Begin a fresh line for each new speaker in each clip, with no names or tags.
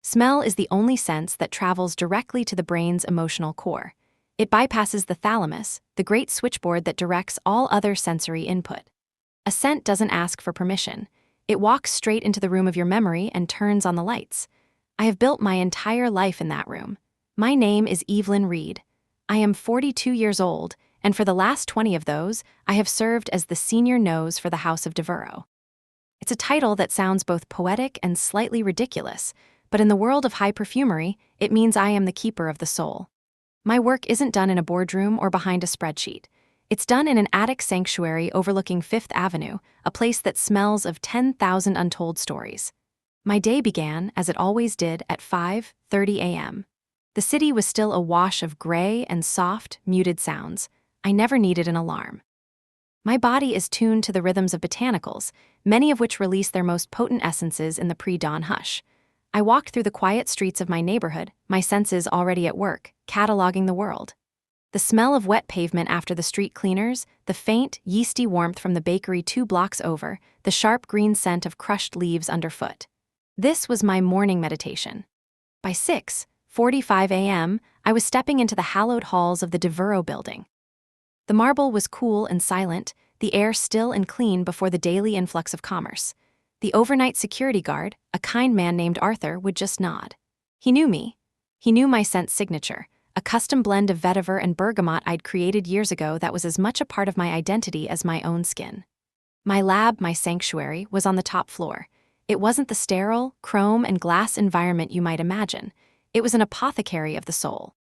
Smell is the only sense that travels directly to the brain's emotional core. It bypasses the thalamus, the great switchboard that directs all other sensory input. A scent doesn't ask for permission. It walks straight into the room of your memory and turns on the lights. I have built my entire life in that room. My name is Evelyn Reed. I am 42 years old, and for the last 20 of those, I have served as the senior nose for the House of Devereux. It's a title that sounds both poetic and slightly ridiculous, but in the world of high perfumery, it means I am the keeper of the soul. My work isn't done in a boardroom or behind a spreadsheet. It's done in an attic sanctuary overlooking Fifth Avenue, a place that smells of 10,000 untold stories. My day began, as it always did, at 5:30 a.m. The city was still awash of gray and soft, muted sounds. I never needed an alarm. My body is tuned to the rhythms of botanicals, many of which release their most potent essences in the pre-dawn hush. I walked through the quiet streets of my neighborhood, my senses already at work, cataloging the world. The smell of wet pavement after the street cleaners, the faint, yeasty warmth from the bakery 2 blocks over, the sharp green scent of crushed leaves underfoot. This was my morning meditation. By 6:45 a.m., I was stepping into the hallowed halls of the Devereux building. The marble was cool and silent, the air still and clean before the daily influx of commerce. The overnight security guard, a kind man named Arthur, would just nod. He knew me. He knew my scent signature, a custom blend of vetiver and bergamot I'd created years ago that was as much a part of my identity as my own skin. My lab, my sanctuary, was on the top floor. It wasn't the sterile, chrome and glass environment you might imagine. It was an apothecary of the soul.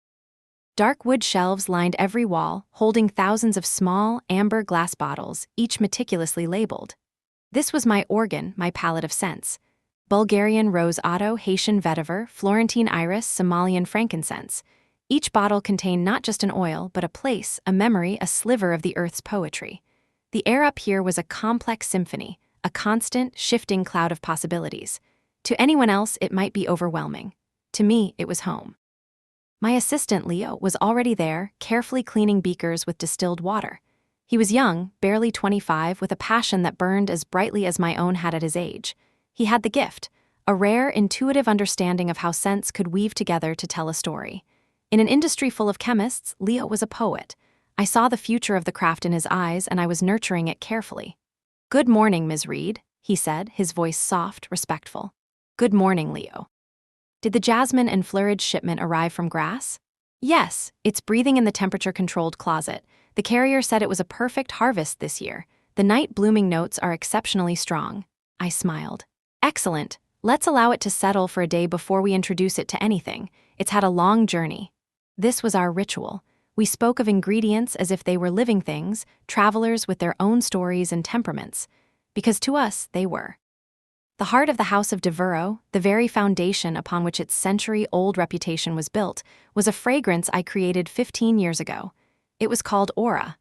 Dark wood shelves lined every wall, holding thousands of small, amber glass bottles, each meticulously labeled. This was my organ, my palette of scents. Bulgarian rose otto, Haitian vetiver, Florentine iris, Somalian frankincense. Each bottle contained not just an oil, but a place, a memory, a sliver of the earth's poetry. The air up here was a complex symphony, a constant, shifting cloud of possibilities. To anyone else, it might be overwhelming. To me, it was home. My assistant, Leo, was already there, carefully cleaning beakers with distilled water. He was young, barely 25, with a passion that burned as brightly as my own had at his age. He had the gift, a rare, intuitive understanding of how scents could weave together to tell a story. In an industry full of chemists, Leo was a poet. I saw the future of the craft in his eyes, and I was nurturing it carefully. "Good morning, Ms. Reed," he said, his voice soft, respectful. "Good morning, Leo." Did the jasmine and fleurage shipment arrive from Grass? Yes, it's breathing in the temperature-controlled closet. The carrier said it was a perfect harvest this year. The night-blooming notes are exceptionally strong. I smiled. Excellent. Let's allow it to settle for a day before we introduce it to anything. It's had a long journey. This was our ritual. We spoke of ingredients as if they were living things, travelers with their own stories and temperaments. Because to us, they were. The heart of the House of Devereux, the very foundation upon which its century-old reputation was built, was a fragrance I created 15 years ago. It was called Aura.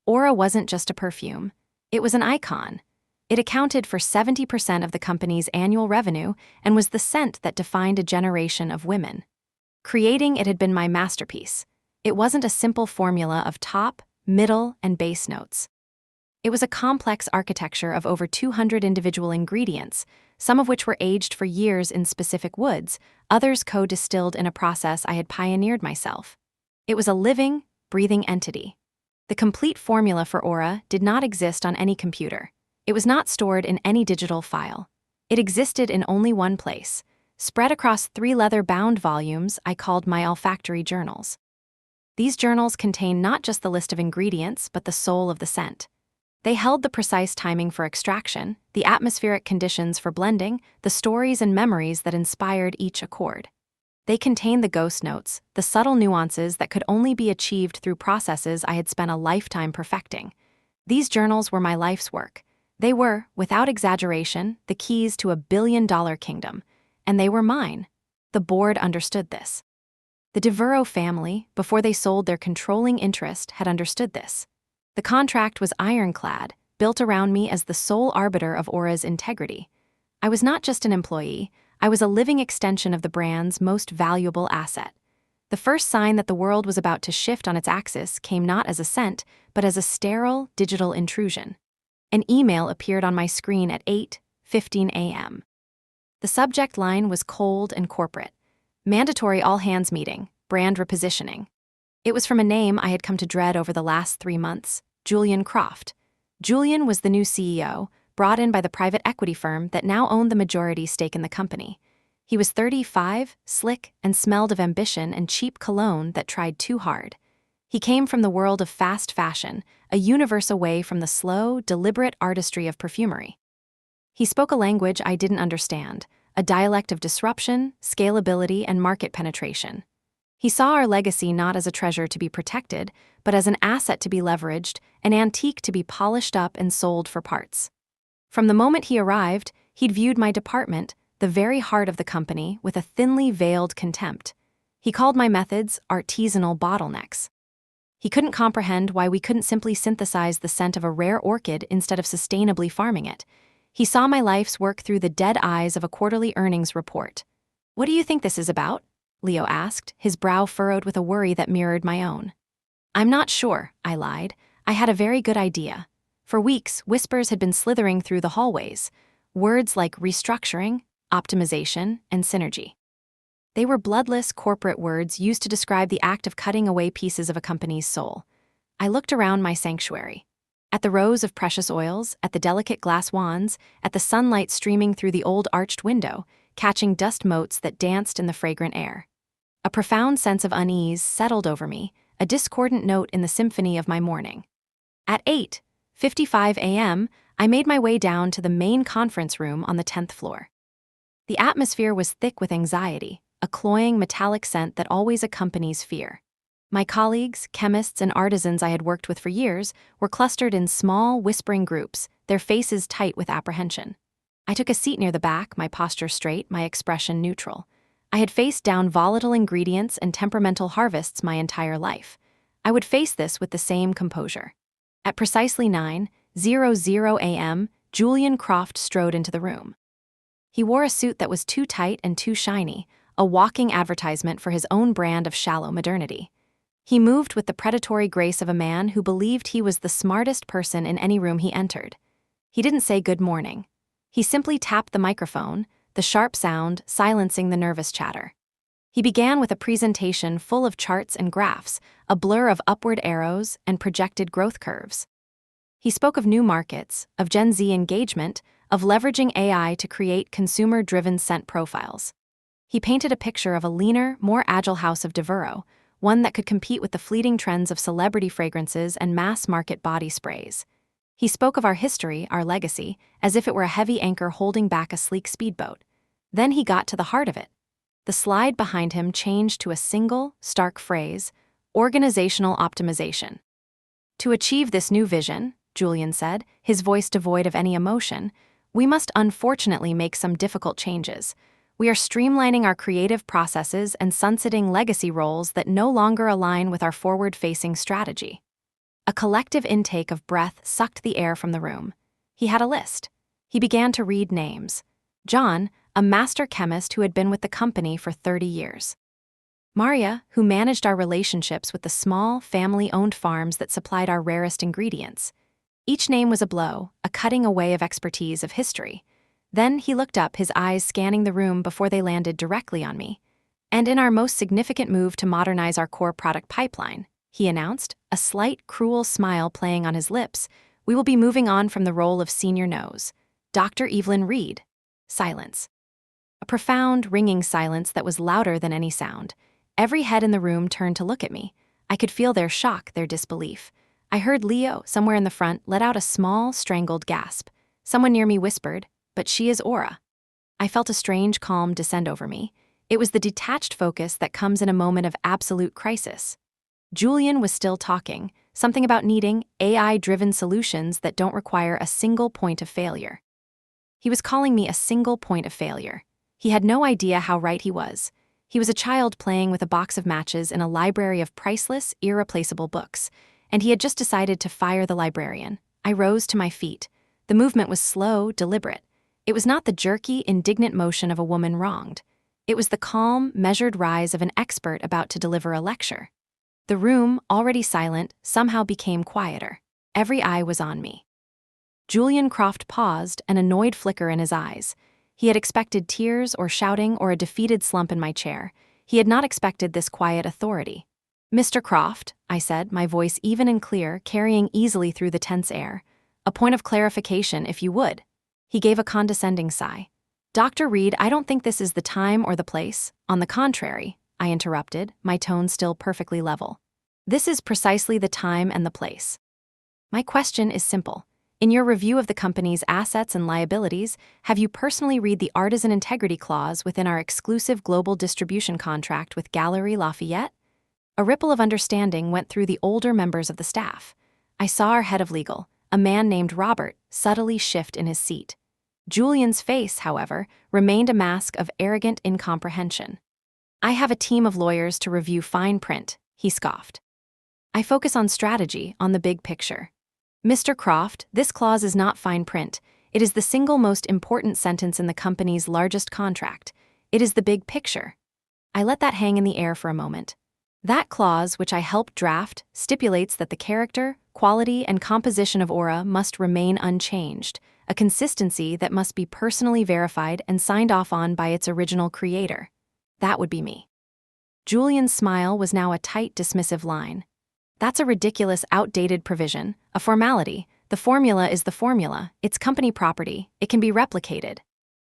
Aura wasn't just a perfume. It was an icon. It accounted for 70% of the company's annual revenue and was the scent that defined a generation of women. Creating it had been my masterpiece. It wasn't a simple formula of top, middle, and base notes. It was a complex architecture of over 200 individual ingredients, some of which were aged for years in specific woods, others co-distilled in a process I had pioneered myself. It was a living, breathing entity. The complete formula for Aura did not exist on any computer. It was not stored in any digital file. It existed in only one place. Spread across 3 leather-bound volumes I called my olfactory journals. These journals contain not just the list of ingredients, but the soul of the scent. They held the precise timing for extraction, the atmospheric conditions for blending, the stories and memories that inspired each accord. They contained the ghost notes, the subtle nuances that could only be achieved through processes I had spent a lifetime perfecting. These journals were my life's work. They were, without exaggeration, the keys to a billion-dollar kingdom. And they were mine. The board understood this. The Devereux family, before they sold their controlling interest, had understood this. The contract was ironclad, built around me as the sole arbiter of Aura's integrity. I was not just an employee, I was a living extension of the brand's most valuable asset. The first sign that the world was about to shift on its axis came not as a scent, but as a sterile, digital intrusion. An email appeared on my screen at 8:15 a.m. The subject line was cold and corporate. Mandatory all-hands meeting, brand repositioning. It was from a name I had come to dread over the last 3 months, Julian Croft. Julian was the new CEO, brought in by the private equity firm that now owned the majority stake in the company. He was 35, slick, and smelled of ambition and cheap cologne that tried too hard. He came from the world of fast fashion, a universe away from the slow, deliberate artistry of perfumery. He spoke a language I didn't understand, a dialect of disruption, scalability, and market penetration. He saw our legacy not as a treasure to be protected, but as an asset to be leveraged, an antique to be polished up and sold for parts. From the moment he arrived, he'd viewed my department, the very heart of the company, with a thinly veiled contempt. He called my methods artisanal bottlenecks. He couldn't comprehend why we couldn't simply synthesize the scent of a rare orchid instead of sustainably farming it. He saw my life's work through the dead eyes of a quarterly earnings report. "What do you think this is about?" Leo asked, his brow furrowed with a worry that mirrored my own. "I'm not sure," I lied. I had a very good idea. For weeks, whispers had been slithering through the hallways. Words like restructuring, optimization, and synergy. They were bloodless corporate words used to describe the act of cutting away pieces of a company's soul. I looked around my sanctuary. At the rows of precious oils, at the delicate glass wands, at the sunlight streaming through the old arched window, catching dust motes that danced in the fragrant air. A profound sense of unease settled over me, a discordant note in the symphony of my morning. At 8:55 a.m., I made my way down to the main conference room on the 10th floor. The atmosphere was thick with anxiety, a cloying metallic scent that always accompanies fear. My colleagues, chemists, and artisans I had worked with for years were clustered in small, whispering groups, their faces tight with apprehension. I took a seat near the back, my posture straight, my expression neutral. I had faced down volatile ingredients and temperamental harvests my entire life. I would face this with the same composure. At precisely 9:00 a.m., Julian Croft strode into the room. He wore a suit that was too tight and too shiny, a walking advertisement for his own brand of shallow modernity. He moved with the predatory grace of a man who believed he was the smartest person in any room he entered. He didn't say good morning. He simply tapped the microphone, the sharp sound silencing the nervous chatter. He began with a presentation full of charts and graphs, a blur of upward arrows and projected growth curves. He spoke of new markets, of Gen Z engagement, of leveraging AI to create consumer-driven scent profiles. He painted a picture of a leaner, more agile house of Devereux, one that could compete with the fleeting trends of celebrity fragrances and mass-market body sprays. He spoke of our history, our legacy, as if it were a heavy anchor holding back a sleek speedboat. Then he got to the heart of it. The slide behind him changed to a single, stark phrase: organizational optimization. "To achieve this new vision," Julian said, his voice devoid of any emotion, "we must unfortunately make some difficult changes. We are streamlining our creative processes and sunsetting legacy roles that no longer align with our forward-facing strategy." A collective intake of breath sucked the air from the room. He had a list. He began to read names. John, a master chemist who had been with the company for 30 years. Maria, who managed our relationships with the small, family-owned farms that supplied our rarest ingredients. Each name was a blow, a cutting away of expertise of history. Then he looked up, his eyes scanning the room before they landed directly on me. "And in our most significant move to modernize our core product pipeline," he announced, a slight, cruel smile playing on his lips, "we will be moving on from the role of senior nose. Dr. Evelyn Reed." Silence. A profound, ringing silence that was louder than any sound. Every head in the room turned to look at me. I could feel their shock, their disbelief. I heard Leo, somewhere in the front, let out a small, strangled gasp. Someone near me whispered, "But she is Aura." I felt a strange calm descend over me. It was the detached focus that comes in a moment of absolute crisis. Julian was still talking, something about needing AI-driven solutions that don't require a single point of failure. He was calling me a single point of failure. He had no idea how right he was. He was a child playing with a box of matches in a library of priceless, irreplaceable books, and he had just decided to fire the librarian. I rose to my feet. The movement was slow, deliberate. It was not the jerky, indignant motion of a woman wronged. It was the calm, measured rise of an expert about to deliver a lecture. The room, already silent, somehow became quieter. Every eye was on me. Julian Croft paused, an annoyed flicker in his eyes. He had expected tears or shouting or a defeated slump in my chair. He had not expected this quiet authority. "Mr. Croft," I said, my voice even and clear, carrying easily through the tense air. "A point of clarification, if you would." He gave a condescending sigh. "Dr. Reed, I don't think this is the time or the place. On the contrary," I interrupted, my tone still perfectly level. "This is precisely the time and the place. My question is simple. In your review of the company's assets and liabilities, have you personally read the Artisan Integrity Clause within our exclusive global distribution contract with Gallery Lafayette?" A ripple of understanding went through the older members of the staff. I saw our head of legal, a man named Robert, subtly shift in his seat. Julian's face, however, remained a mask of arrogant incomprehension. "I have a team of lawyers to review fine print," he scoffed. "I focus on strategy, on the big picture." "Mr. Croft, this clause is not fine print. It is the single most important sentence in the company's largest contract. It is the big picture." I let that hang in the air for a moment. "That clause, which I helped draft, stipulates that the character, quality, and composition of Aura must remain unchanged, a consistency that must be personally verified and signed off on by its original creator. That would be me." Julian's smile was now a tight, dismissive line. "That's a ridiculous, outdated provision, a formality. The formula is the formula. It's company property. It can be replicated."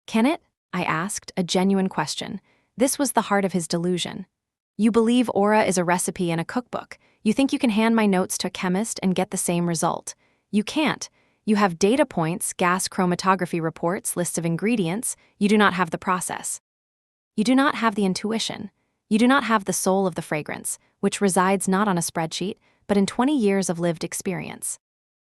"Can it?" I asked, a genuine question. This was the heart of his delusion. "You believe Aura is a recipe in a cookbook. You think you can hand my notes to a chemist and get the same result. You can't. You have data points, gas chromatography reports, lists of ingredients. You do not have the process. You do not have the intuition. You do not have the soul of the fragrance, which resides not on a spreadsheet, but in 20 years of lived experience."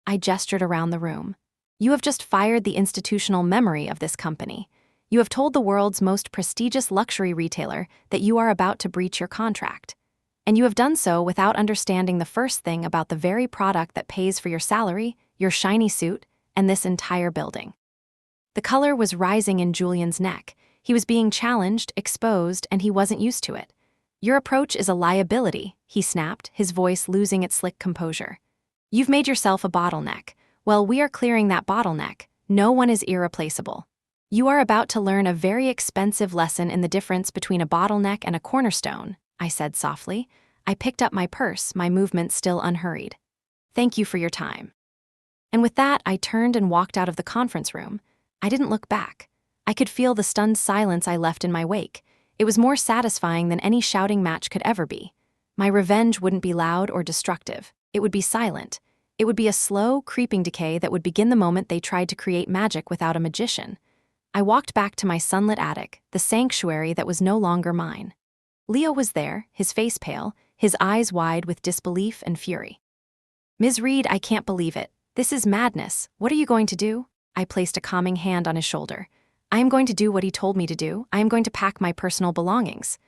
I gestured around the room. "You have just fired the institutional memory of this company. You have told the world's most prestigious luxury retailer that you are about to breach your contract. And you have done so without understanding the first thing about the very product that pays for your salary, your shiny suit, and this entire building." The color was rising in Julian's neck. He was being challenged, exposed, and he wasn't used to it. "Your approach is a liability," he snapped, his voice losing its slick composure. "You've made yourself a bottleneck. Well, we are clearing that bottleneck. No one is irreplaceable. You are about to learn a very expensive lesson in the difference between a bottleneck and a cornerstone," I said softly. I picked up my purse, my movements still unhurried. "Thank you for your time." And with that, I turned and walked out of the conference room. I didn't look back. I could feel the stunned silence I left in my wake. It was more satisfying than any shouting match could ever be. My revenge wouldn't be loud or destructive. It would be silent. It would be a slow, creeping decay that would begin the moment they tried to create magic without a magician. I walked back to my sunlit attic, the sanctuary that was no longer mine. Leo was there, his face pale, his eyes wide with disbelief and fury. "Ms. Reed, I can't believe it. This is madness. What are you going to do?" I placed a calming hand on his shoulder. "I am going to do what he told me to do. I am going to pack my personal belongings."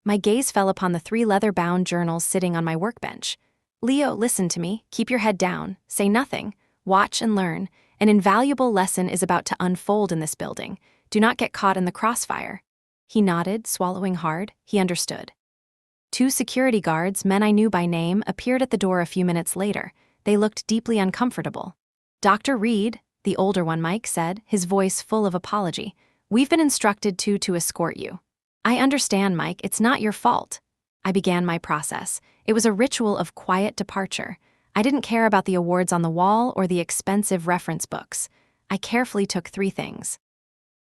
My gaze fell upon the 3 leather-bound journals sitting on my workbench. "Leo, listen to me. Keep your head down. Say nothing. Watch and learn. An invaluable lesson is about to unfold in this building. Do not get caught in the crossfire." He nodded, swallowing hard. He understood. 2 security guards, men I knew by name, appeared at the door a few minutes later. They looked deeply uncomfortable. "Dr. Reed," the older one, Mike, said, his voice full of apology, "we've been instructed to escort you." "I understand, Mike. It's not your fault." I began my process. It was a ritual of quiet departure. I didn't care about the awards on the wall or the expensive reference books. I carefully took 3 things.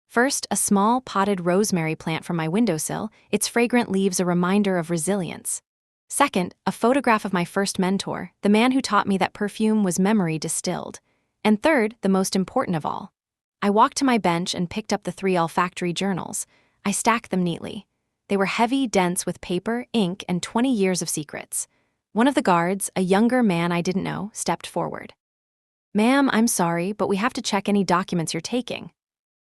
First, a small, potted rosemary plant from my windowsill, its fragrant leaves a reminder of resilience. Second, a photograph of my first mentor, the man who taught me that perfume was memory distilled. And third, the most important of all. I walked to my bench and picked up the 3 olfactory journals. I stacked them neatly. They were heavy, dense with paper, ink, and 20 years of secrets. One of the guards, a younger man I didn't know, stepped forward. "Ma'am, I'm sorry, but we have to check any documents you're taking."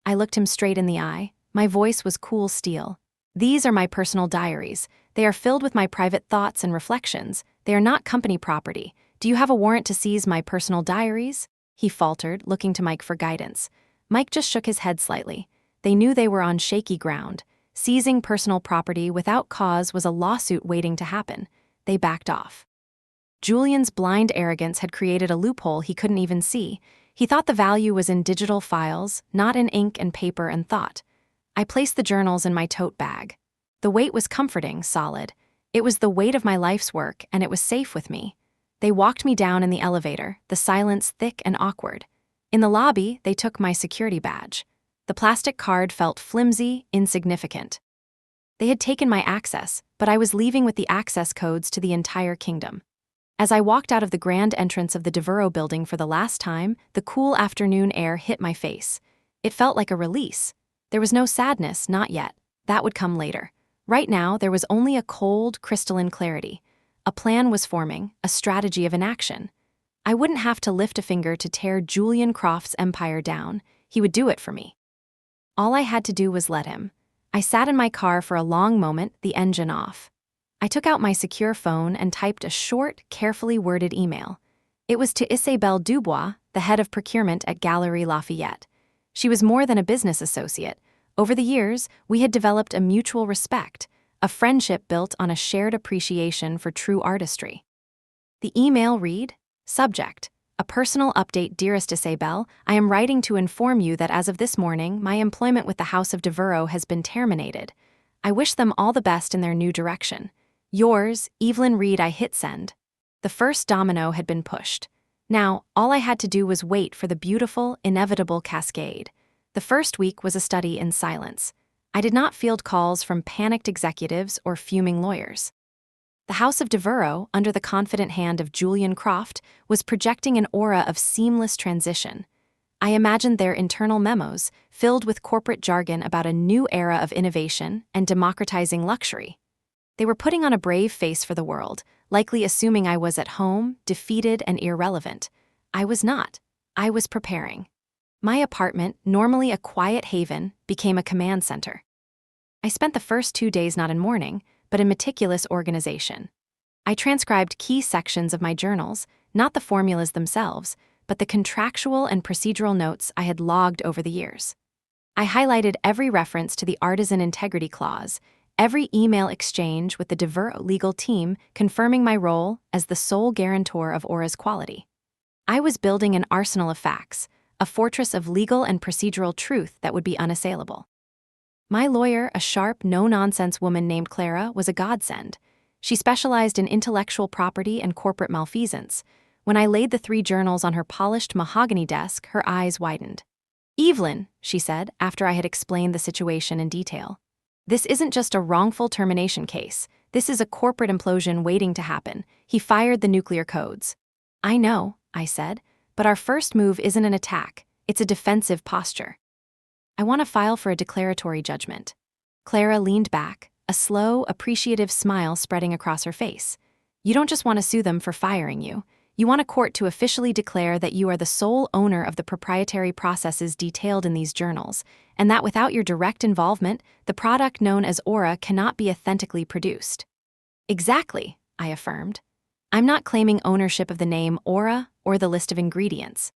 I looked him straight in the eye. My voice was cool steel. "These are my personal diaries. They are filled with my private thoughts and reflections. They are not company property. Do you have a warrant to seize my personal diaries?" He faltered, looking to Mike for guidance. Mike just shook his head slightly. They knew they were on shaky ground. Seizing personal property without cause was a lawsuit waiting to happen. They backed off. Julian's blind arrogance had created a loophole he couldn't even see. He thought the value was in digital files, not in ink and paper and thought. I placed the journals in my tote bag. The weight was comforting, solid. It was the weight of my life's work, and it was safe with me. They walked me down in the elevator, the silence thick and awkward. In the lobby, they took my security badge. The plastic card felt flimsy, insignificant. They had taken my access, but I was leaving with the access codes to the entire kingdom. As I walked out of the grand entrance of the Devereux building for the last time, the cool afternoon air hit my face. It felt like a release. There was no sadness, not yet. That would come later. Right now, there was only a cold, crystalline clarity. A plan was forming, a strategy of inaction. I wouldn't have to lift a finger to tear Julian Croft's empire down. He would do it for me. All I had to do was let him. I sat in my car for a long moment, the engine off. I took out my secure phone and typed a short, carefully worded email. It was to Isabelle Dubois, the head of procurement at Galerie Lafayette. She was more than a business associate. Over the years, we had developed a mutual respect, a friendship built on a shared appreciation for true artistry. The email read, Subject: A personal update. Dearest Isabelle, I am writing to inform you that as of this morning, my employment with the House of Devereux has been terminated. I wish them all the best in their new direction. Yours, Evelyn Reed. I hit send. The first domino had been pushed. Now, all I had to do was wait for the beautiful, inevitable cascade. The first week was a study in silence. I did not field calls from panicked executives or fuming lawyers. The House of Devereux, under the confident hand of Julian Croft, was projecting an aura of seamless transition. I imagined their internal memos, filled with corporate jargon about a new era of innovation and democratizing luxury. They were putting on a brave face for the world, likely assuming I was at home, defeated and irrelevant. I was not. I was preparing. My apartment, normally a quiet haven, became a command center. I spent the first 2 days not in mourning, but in meticulous organization. I transcribed key sections of my journals, not the formulas themselves, but the contractual and procedural notes I had logged over the years. I highlighted every reference to the artisan integrity clause, every email exchange with the Devereux legal team confirming my role as the sole guarantor of Aura's quality. I was building an arsenal of facts, a fortress of legal and procedural truth that would be unassailable. My lawyer, a sharp, no-nonsense woman named Clara, was a godsend. She specialized in intellectual property and corporate malfeasance. When I laid the 3 journals on her polished mahogany desk, her eyes widened. Evelyn, she said, after I had explained the situation in detail. This isn't just a wrongful termination case. This is a corporate implosion waiting to happen. He fired the nuclear codes. I know, I said, but our first move isn't an attack. It's a defensive posture. I want to file for a declaratory judgment. Clara leaned back, a slow, appreciative smile spreading across her face. You don't just want to sue them for firing you. You want a court to officially declare that you are the sole owner of the proprietary processes detailed in these journals, and that without your direct involvement, the product known as Aura cannot be authentically produced. Exactly, I affirmed. I'm not claiming ownership of the name Aura or the list of ingredients.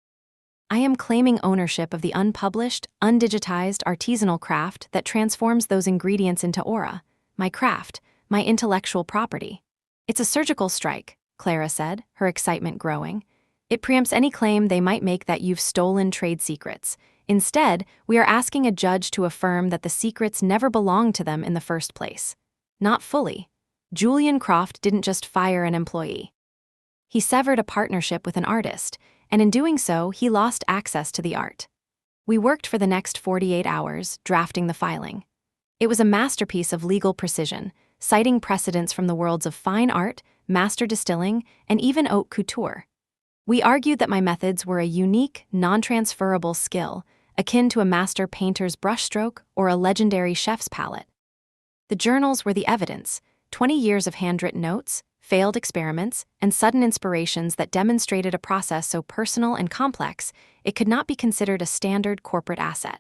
I am claiming ownership of the unpublished, undigitized artisanal craft that transforms those ingredients into Aura, my craft, my intellectual property. It's a surgical strike, Clara said, her excitement growing. It preempts any claim they might make that you've stolen trade secrets. Instead, we are asking a judge to affirm that the secrets never belonged to them in the first place. Not fully. Julian Croft didn't just fire an employee. He severed a partnership with an artist, and in doing so, he lost access to the art. We worked for the next 48 hours, drafting the filing. It was a masterpiece of legal precision, citing precedents from the worlds of fine art, master distilling, and even haute couture. We argued that my methods were a unique, non-transferable skill, akin to a master painter's brushstroke or a legendary chef's palette. The journals were the evidence, 20 years of handwritten notes, failed experiments, and sudden inspirations that demonstrated a process so personal and complex it could not be considered a standard corporate asset.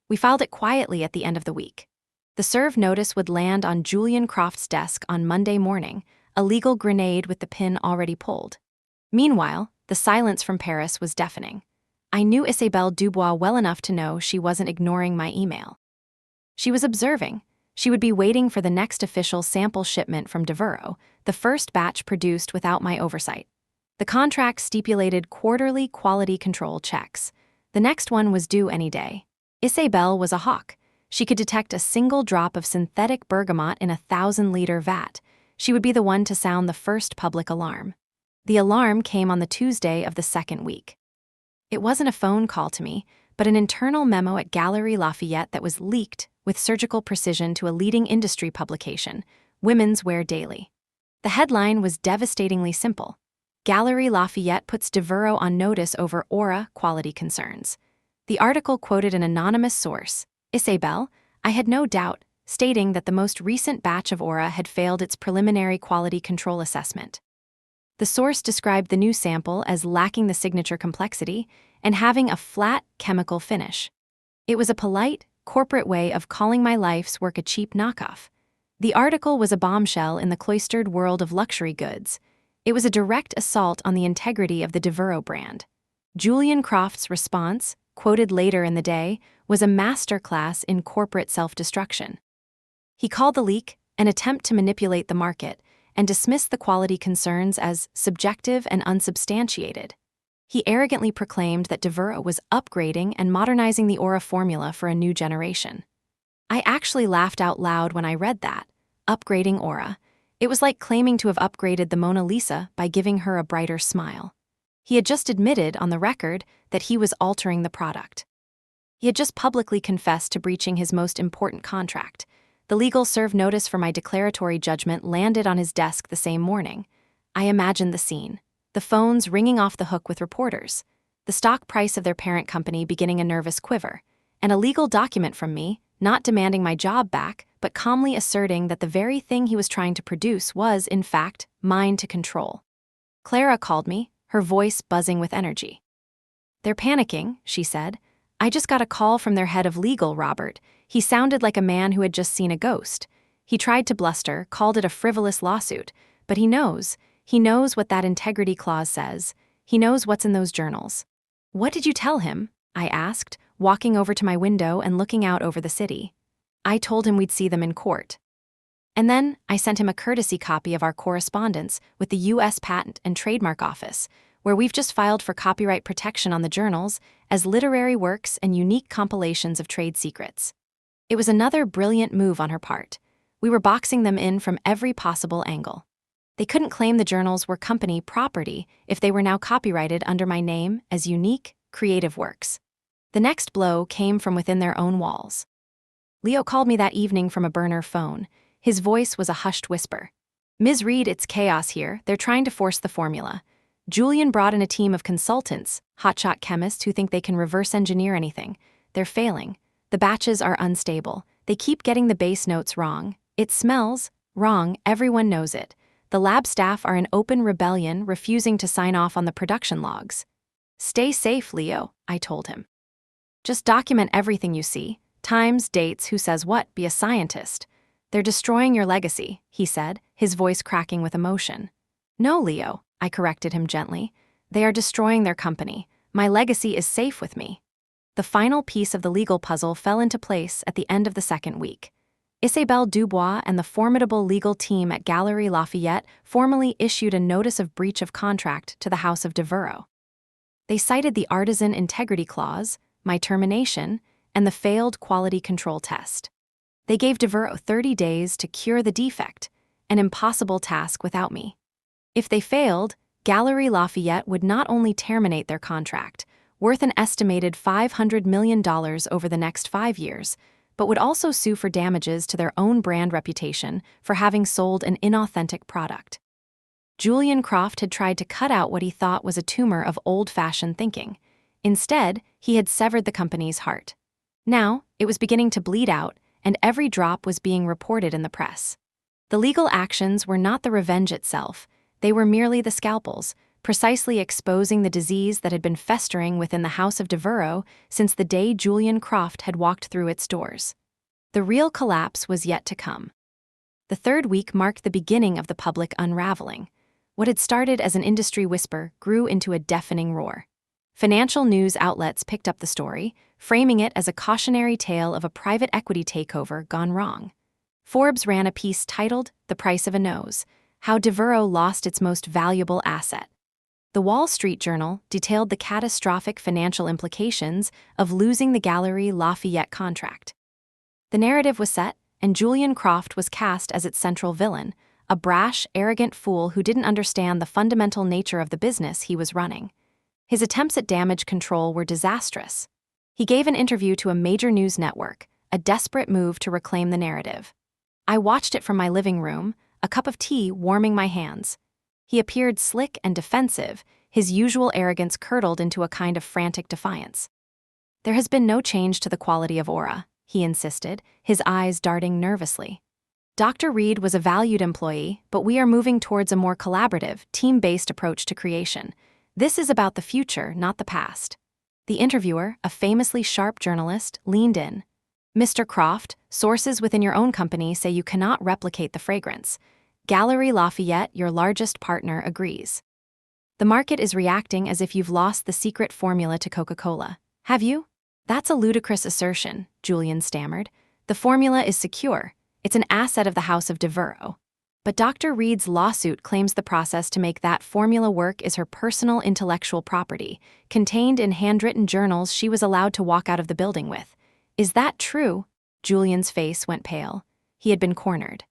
We filed it quietly at the end of the week. The serve notice would land on Julian Croft's desk on Monday morning, a legal grenade with the pin already pulled. Meanwhile, the silence from Paris was deafening. I knew Isabelle Dubois well enough to know she wasn't ignoring my email. She was observing. She would be waiting for the next official sample shipment from Devereux, the first batch produced without my oversight. The contract stipulated quarterly quality control checks. The next one was due any day. Isabelle was a hawk. She could detect a single drop of synthetic bergamot in a 1,000-liter vat. She would be the one to sound the first public alarm. The alarm came on the Tuesday of the second week. It wasn't a phone call to me, but an internal memo at Galeries Lafayette that was leaked with surgical precision to a leading industry publication, Women's Wear Daily. The headline was devastatingly simple. Galeries Lafayette puts Devereux on notice over aura quality concerns. The article quoted an anonymous source, Isabel, I had no doubt, stating that the most recent batch of aura had failed its preliminary quality control assessment. The source described the new sample as lacking the signature complexity and having a flat, chemical finish. It was a polite, corporate way of calling my life's work a cheap knockoff. The article was a bombshell in the cloistered world of luxury goods. It was a direct assault on the integrity of the Devereux brand. Julian Croft's response, quoted later in the day, was a masterclass in corporate self-destruction. He called the leak an attempt to manipulate the market and dismissed the quality concerns as subjective and unsubstantiated. He arrogantly proclaimed that Devereux was upgrading and modernizing the aura formula for a new generation. I actually laughed out loud when I read that. Upgrading aura. It was like claiming to have upgraded the Mona Lisa by giving her a brighter smile. He had just admitted on the record that he was altering the product. He had just publicly confessed to breaching his most important contract. The legal serve notice for my declaratory judgment landed on his desk the same morning. I imagined the scene. The phones ringing off the hook with reporters. The stock price of their parent company beginning a nervous quiver. And a legal document from me, not demanding my job back, but calmly asserting that the very thing he was trying to produce was, in fact, mine to control. Clara called me, her voice buzzing with energy. They're panicking, she said. I just got a call from their head of legal, Robert. He sounded like a man who had just seen a ghost. He tried to bluster, called it a frivolous lawsuit, but he knows what that integrity clause says. He knows what's in those journals. What did you tell him? I asked, walking over to my window and looking out over the city. I told him we'd see them in court. And then I sent him a courtesy copy of our correspondence with the U.S. Patent and Trademark Office, where we've just filed for copyright protection on the journals as literary works and unique compilations of trade secrets. It was another brilliant move on her part. We were boxing them in from every possible angle. They couldn't claim the journals were company property if they were now copyrighted under my name as unique, creative works. The next blow came from within their own walls. Leo called me that evening from a burner phone. His voice was a hushed whisper. Ms. Reed, it's chaos here. They're trying to force the formula. Julian brought in a team of consultants, hotshot chemists who think they can reverse engineer anything. They're failing. The batches are unstable. They keep getting the base notes wrong. It smells wrong. Everyone knows it. The lab staff are in open rebellion, refusing to sign off on the production logs. Stay safe, Leo, I told him. Just document everything you see. Times, dates, who says what, be a scientist. They're destroying your legacy, he said, his voice cracking with emotion. No, Leo, I corrected him gently. They are destroying their company. My legacy is safe with me. The final piece of the legal puzzle fell into place at the end of the second week. Isabelle Dubois and the formidable legal team at Galeries Lafayette formally issued a notice of breach of contract to the House of Devereux. They cited the artisan integrity clause, my termination, and the failed quality control test. They gave Devereux 30 days to cure the defect, an impossible task without me. If they failed, Galeries Lafayette would not only terminate their contract, worth an estimated $500 million over the next 5 years, but would also sue for damages to their own brand reputation for having sold an inauthentic product. Julian Croft had tried to cut out what he thought was a tumor of old-fashioned thinking. Instead, he had severed the company's heart. Now, it was beginning to bleed out, and every drop was being reported in the press. The legal actions were not the revenge itself. They were merely the scalpels, precisely exposing the disease that had been festering within the House of Devereux since the day Julian Croft had walked through its doors. The real collapse was yet to come. The third week marked the beginning of the public unraveling. What had started as an industry whisper grew into a deafening roar. Financial news outlets picked up the story, framing it as a cautionary tale of a private equity takeover gone wrong. Forbes ran a piece titled "The Price of a Nose: How Devereux Lost Its Most Valuable Asset." The Wall Street Journal detailed the catastrophic financial implications of losing the Galeries Lafayette contract. The narrative was set, and Julian Croft was cast as its central villain, a brash, arrogant fool who didn't understand the fundamental nature of the business he was running. His attempts at damage control were disastrous. He gave an interview to a major news network, a desperate move to reclaim the narrative. I watched it from my living room, a cup of tea warming my hands. He appeared slick and defensive, his usual arrogance curdled into a kind of frantic defiance. "There has been no change to the quality of Aura," he insisted, his eyes darting nervously. "Dr. Reed was a valued employee, but we are moving towards a more collaborative, team-based approach to creation. This is about the future, not the past." The interviewer, a famously sharp journalist, leaned in. "Mr. Croft, sources within your own company say you cannot replicate the fragrance. Gallery Lafayette, your largest partner, agrees. The market is reacting as if you've lost the secret formula to Coca-Cola. Have you?" "That's a ludicrous assertion," Julian stammered. "The formula is secure. It's an asset of the House of Devereux. But Dr. Reed's lawsuit claims the process to make that formula work is her personal intellectual property, contained in handwritten journals she was allowed to walk out of the building with. Is that true?" Julian's face went pale. He had been cornered.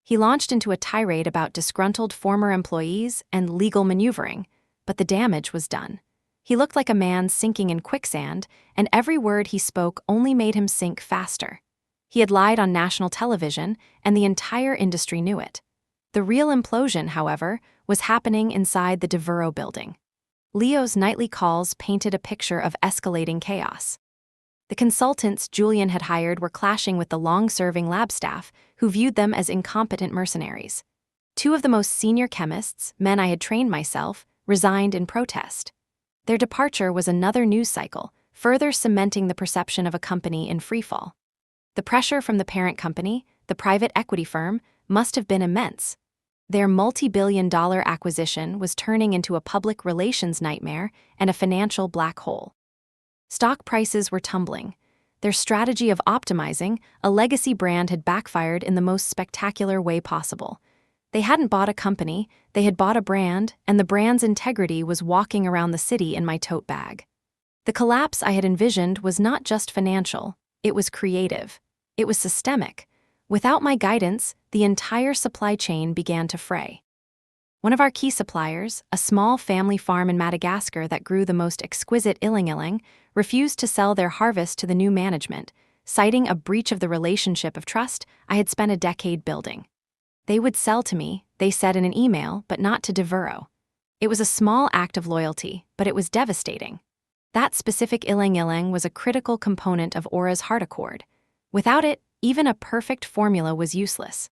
He launched into a tirade about disgruntled former employees and legal maneuvering, but the damage was done. He looked like a man sinking in quicksand, and every word he spoke only made him sink faster. He had lied on national television, and the entire industry knew it. The real implosion, however, was happening inside the Devereux building. Leo's nightly calls painted a picture of escalating chaos. The consultants Julian had hired were clashing with the long-serving lab staff, who viewed them as incompetent mercenaries. Two of the most senior chemists, men I had trained myself, resigned in protest. Their departure was another news cycle, further cementing the perception of a company in freefall. The pressure from the parent company, the private equity firm, must have been immense. Their multi-billion-dollar acquisition was turning into a public relations nightmare and a financial black hole. Stock prices were tumbling. Their strategy of optimizing a legacy brand had backfired in the most spectacular way possible. They hadn't bought a company, they had bought a brand, and the brand's integrity was walking around the city in my tote bag. The collapse I had envisioned was not just financial, it was creative. It was systemic. Without my guidance, the entire supply chain began to fray. One of our key suppliers, a small family farm in Madagascar that grew the most exquisite ylang-ylang, refused to sell their harvest to the new management, citing a breach of the relationship of trust I had spent a decade building. They would sell to me, they said in an email, but not to Devereux. It was a small act of loyalty, but it was devastating. That specific ylang-ylang was a critical component of Aura's heart accord. Without it, even a perfect formula was useless.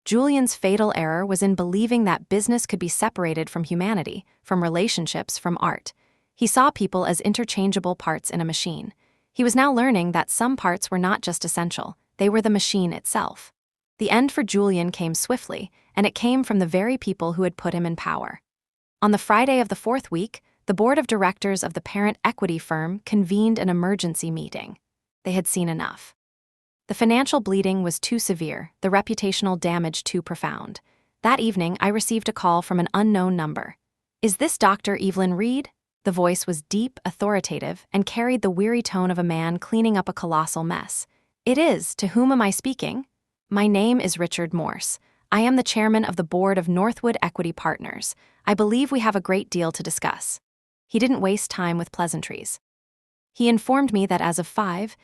Julian's fatal error was in believing that business could be separated from humanity, from relationships, from art. He saw people as interchangeable parts in a machine. He was now learning that some parts were not just essential, they were the machine itself. The end for Julian came swiftly, and it came from the very people who had put him in power. On the Friday of the fourth week, the board of directors of the parent equity firm convened an emergency meeting. They had seen enough. The financial bleeding was too severe, the reputational damage too profound. That evening, I received a call from an unknown number. "Is this Dr. Evelyn Reed?" The voice was deep, authoritative, and carried the weary tone of a man cleaning up a colossal mess. "It is. To whom am I speaking?" "My name is Richard Morse. I am the chairman of the board of Northwood Equity Partners. I believe we have a great deal to discuss." He didn't waste time with pleasantries. He informed me that as of 5:00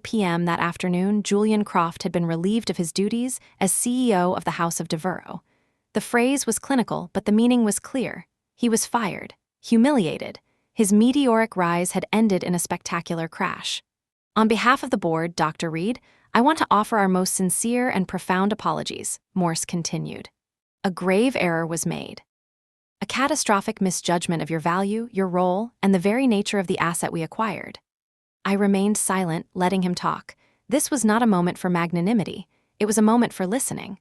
p.m. that afternoon, Julian Croft had been relieved of his duties as CEO of the House of Devereux. The phrase was clinical, but the meaning was clear. He was fired, humiliated. His meteoric rise had ended in a spectacular crash. "On behalf of the board, Dr. Reed, I want to offer our most sincere and profound apologies," Morse continued. "A grave error was made. A catastrophic misjudgment of your value, your role, and the very nature of the asset we acquired." I remained silent, letting him talk. This was not a moment for magnanimity. It was a moment for listening.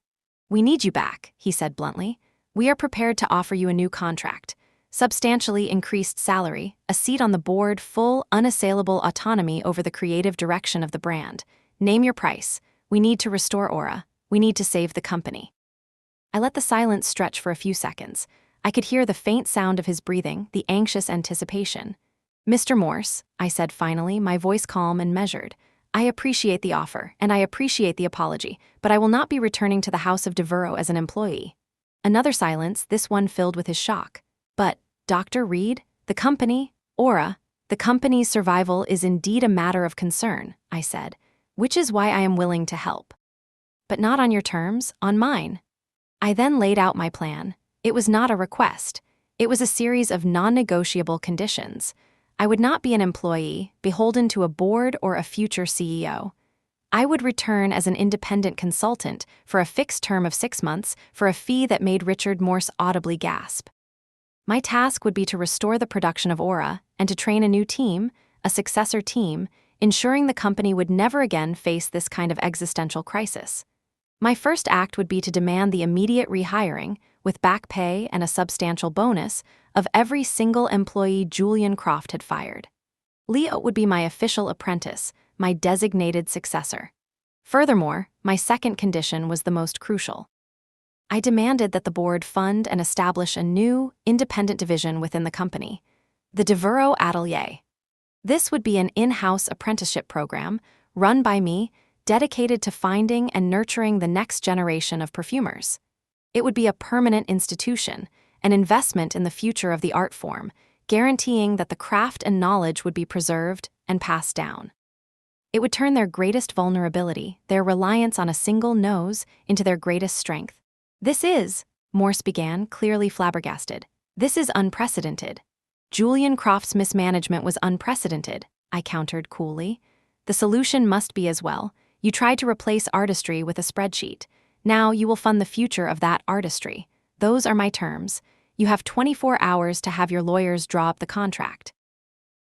"We need you back," he said bluntly. "We are prepared to offer you a new contract. Substantially increased salary, a seat on the board, full, unassailable autonomy over the creative direction of the brand. Name your price. We need to restore Aura. We need to save the company." I let the silence stretch for a few seconds. I could hear the faint sound of his breathing, the anxious anticipation. "Mr. Morse," I said finally, my voice calm and measured, I appreciate the offer, and I appreciate the apology, but I will not be returning to the House of Devereux as an employee. Another silence, this one filled with his shock. But, Dr. Reed, the company, Aura, the company's survival is indeed a matter of concern, I said, which is why I am willing to help. But not on your terms, on mine. I then laid out my plan. It was not a request. It was a series of non-negotiable conditions. I would not be an employee, beholden to a board or a future CEO. I would return as an independent consultant for a fixed term of 6 months for a fee that made Richard Morse audibly gasp. My task would be to restore the production of Aura and to train a new team, a successor team, ensuring the company would never again face this kind of existential crisis. My first act would be to demand the immediate rehiring, with back pay and a substantial bonus, of every single employee Julian Croft had fired. Leo would be my official apprentice, my designated successor. Furthermore, my second condition was the most crucial. I demanded that the board fund and establish a new, independent division within the company, the Devereux Atelier. This would be an in-house apprenticeship program, run by me, dedicated to finding and nurturing the next generation of perfumers. It would be a permanent institution, an investment in the future of the art form, guaranteeing that the craft and knowledge would be preserved and passed down. It would turn their greatest vulnerability, their reliance on a single nose, into their greatest strength. This is, Morse began, clearly flabbergasted. This is unprecedented. Julian Croft's mismanagement was unprecedented, I countered coolly. The solution must be as well. You tried to replace artistry with a spreadsheet. Now you will fund the future of that artistry. Those are my terms. You have 24 hours to have your lawyers draw up the contract.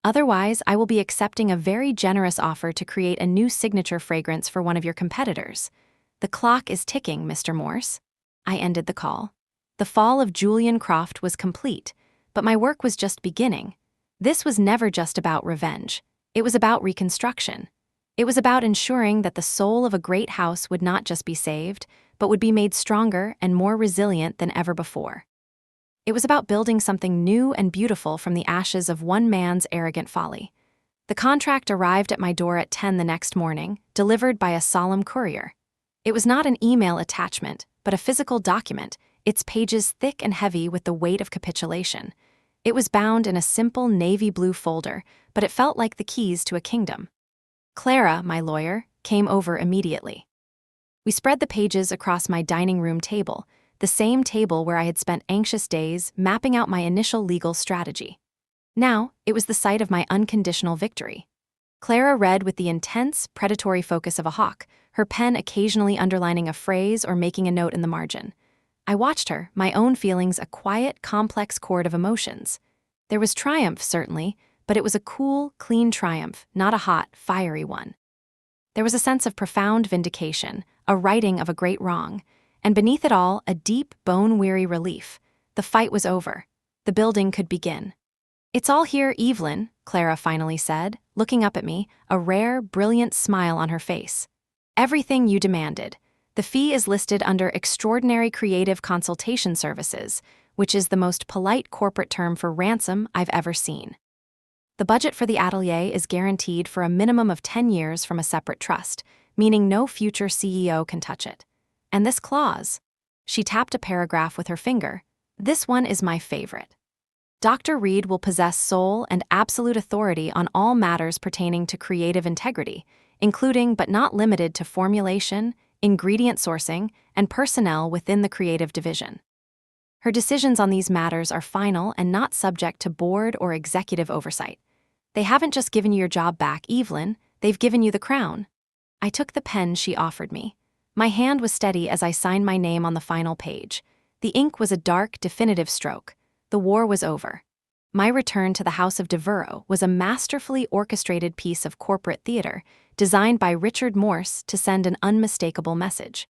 Otherwise, I will be accepting a very generous offer to create a new signature fragrance for one of your competitors. The clock is ticking, Mr. Morse. I ended the call. The fall of Julian Croft was complete, but my work was just beginning. This was never just about revenge. It was about reconstruction. It was about ensuring that the soul of a great house would not just be saved, but would be made stronger and more resilient than ever before. It was about building something new and beautiful from the ashes of one man's arrogant folly. The contract arrived at my door at 10 the next morning, delivered by a solemn courier. It was not an email attachment, but a physical document, its pages thick and heavy with the weight of capitulation. It was bound in a simple navy blue folder, but it felt like the keys to a kingdom. Clara, my lawyer, came over immediately. We spread the pages across my dining room table, the same table where I had spent anxious days mapping out my initial legal strategy. Now, it was the site of my unconditional victory. Clara read with the intense, predatory focus of a hawk, her pen occasionally underlining a phrase or making a note in the margin. I watched her, my own feelings a quiet, complex chord of emotions. There was triumph, certainly, but it was a cool, clean triumph, not a hot, fiery one. There was a sense of profound vindication, a righting of a great wrong, and beneath it all, a deep, bone-weary relief. The fight was over. The building could begin. "It's all here, Evelyn," Clara finally said, looking up at me, a rare, brilliant smile on her face. "Everything you demanded. The fee is listed under Extraordinary Creative Consultation Services, which is the most polite corporate term for ransom I've ever seen. The budget for the atelier is guaranteed for a minimum of 10 years from a separate trust, meaning no future CEO can touch it. And this clause," she tapped a paragraph with her finger, "this one is my favorite. Dr. Reed will possess sole and absolute authority on all matters pertaining to creative integrity, including but not limited to formulation, ingredient sourcing, and personnel within the creative division. Her decisions on these matters are final and not subject to board or executive oversight. They haven't just given you your job back, Evelyn, they've given you the crown." I took the pen she offered me. My hand was steady as I signed my name on the final page. The ink was a dark, definitive stroke. The war was over. My return to the House of Devereux was a masterfully orchestrated piece of corporate theater, designed by Richard Morse to send an unmistakable message.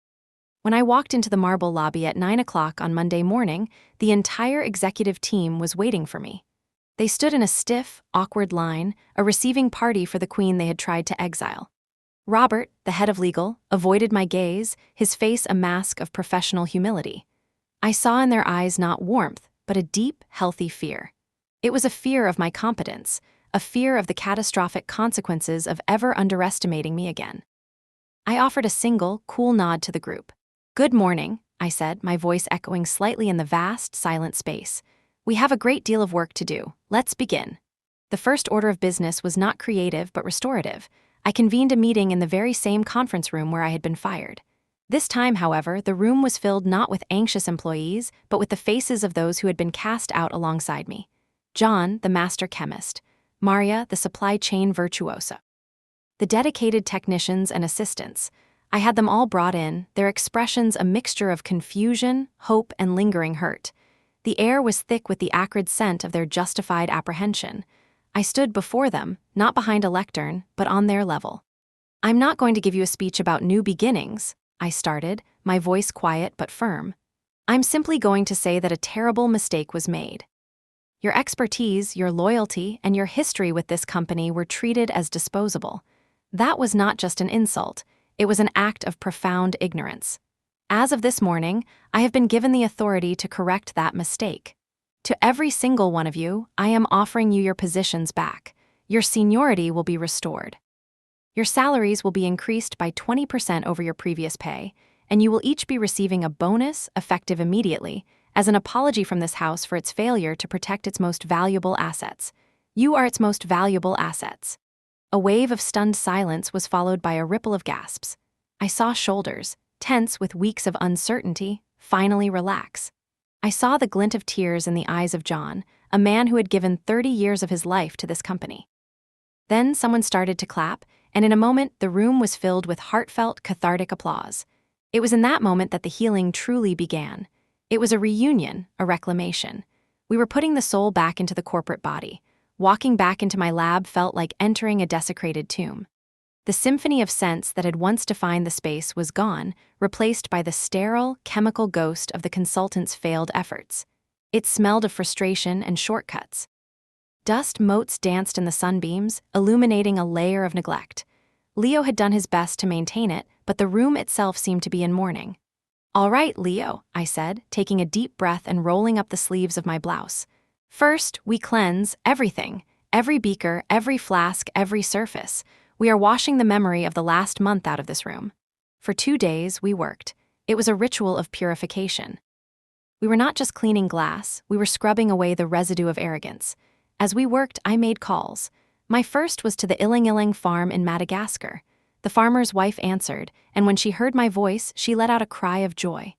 When I walked into the marble lobby at 9 o'clock on Monday morning, the entire executive team was waiting for me. They stood in a stiff, awkward line, a receiving party for the queen they had tried to exile. Robert, the head of legal, avoided my gaze, his face a mask of professional humility. I saw in their eyes not warmth, but a deep, healthy fear. It was a fear of my competence, a fear of the catastrophic consequences of ever underestimating me again. I offered a single, cool nod to the group. "Good morning," I said, my voice echoing slightly in the vast, silent space. "We have a great deal of work to do. Let's begin." The first order of business was not creative but restorative. I convened a meeting in the very same conference room where I had been fired. This time, however, the room was filled not with anxious employees, but with the faces of those who had been cast out alongside me. John, the master chemist. Maria, the supply chain virtuosa. The dedicated technicians and assistants. I had them all brought in, their expressions a mixture of confusion, hope, and lingering hurt. The air was thick with the acrid scent of their justified apprehension. I stood before them, not behind a lectern, but on their level. "I'm not going to give you a speech about new beginnings," I started, my voice quiet but firm. "I'm simply going to say that a terrible mistake was made. Your expertise, your loyalty, and your history with this company were treated as disposable. That was not just an insult, it was an act of profound ignorance. As of this morning, I have been given the authority to correct that mistake. To every single one of you, I am offering you your positions back. Your seniority will be restored. Your salaries will be increased by 20% over your previous pay, and you will each be receiving a bonus, effective immediately, as an apology from this house for its failure to protect its most valuable assets. You are its most valuable assets." A wave of stunned silence was followed by a ripple of gasps. I saw shoulders, tense with weeks of uncertainty, finally relax. I saw the glint of tears in the eyes of John, a man who had given 30 years of his life to this company. Then someone started to clap, and in a moment the room was filled with heartfelt, cathartic applause. It was in that moment that the healing truly began. It was a reunion, a reclamation. We were putting the soul back into the corporate body. Walking back into my lab felt like entering a desecrated tomb. The symphony of scents that had once defined the space was gone, replaced by the sterile, chemical ghost of the consultant's failed efforts. It smelled of frustration and shortcuts. Dust motes danced in the sunbeams, illuminating a layer of neglect. Leo had done his best to maintain it, but the room itself seemed to be in mourning. "All right, Leo," I said, taking a deep breath and rolling up the sleeves of my blouse. "First, we cleanse everything, every beaker, every flask, every surface. We are washing the memory of the last month out of this room." For 2 days, we worked. It was a ritual of purification. We were not just cleaning glass, we were scrubbing away the residue of arrogance. As we worked, I made calls. My first was to the Ilang Ilang farm in Madagascar. The farmer's wife answered, and when she heard my voice, she let out a cry of joy.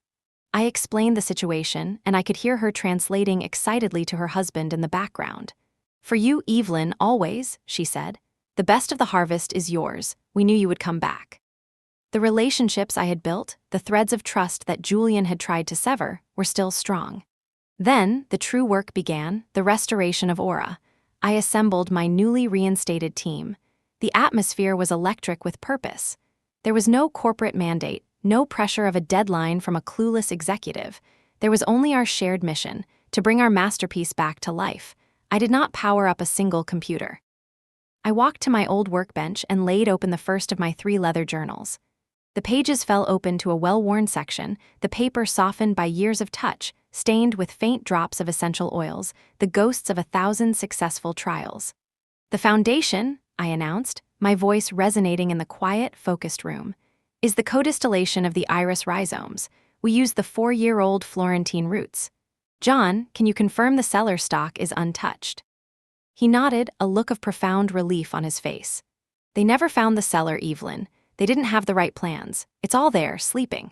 I explained the situation, and I could hear her translating excitedly to her husband in the background. "For you, Evelyn, always," she said. "The best of the harvest is yours. We knew you would come back." The relationships I had built, the threads of trust that Julian had tried to sever, were still strong. Then, the true work began, the restoration of aura. I assembled my newly reinstated team. The atmosphere was electric with purpose. There was no corporate mandate, no pressure of a deadline from a clueless executive. There was only our shared mission, to bring our masterpiece back to life. I did not power up a single computer. I walked to my old workbench and laid open the first of my 3 leather journals. The pages fell open to a well-worn section, the paper softened by years of touch, stained with faint drops of essential oils, the ghosts of 1,000 successful trials. "The foundation," I announced, my voice resonating in the quiet, focused room, "is the co-distillation of the iris rhizomes. We use the 4-year-old Florentine roots. John, can you confirm the cellar stock is untouched?" He nodded, a look of profound relief on his face. "They never found the cellar, Evelyn. They didn't have the right plans. It's all there, sleeping."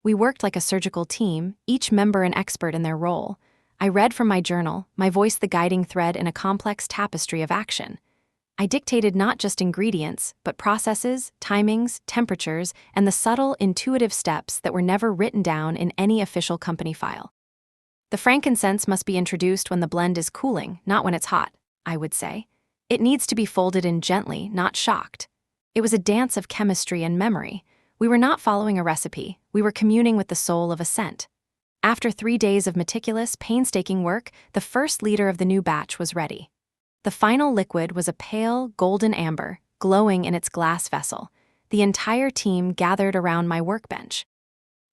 We worked like a surgical team, each member an expert in their role. I read from my journal, my voice the guiding thread in a complex tapestry of action. I dictated not just ingredients, but processes, timings, temperatures, and the subtle, intuitive steps that were never written down in any official company file. "The frankincense must be introduced when the blend is cooling, not when it's hot," I would say. "It needs to be folded in gently, not shocked." It was a dance of chemistry and memory. We were not following a recipe, we were communing with the soul of a scent. After 3 days of meticulous, painstaking work, the first liter of the new batch was ready. The final liquid was a pale, golden amber, glowing in its glass vessel. The entire team gathered around my workbench.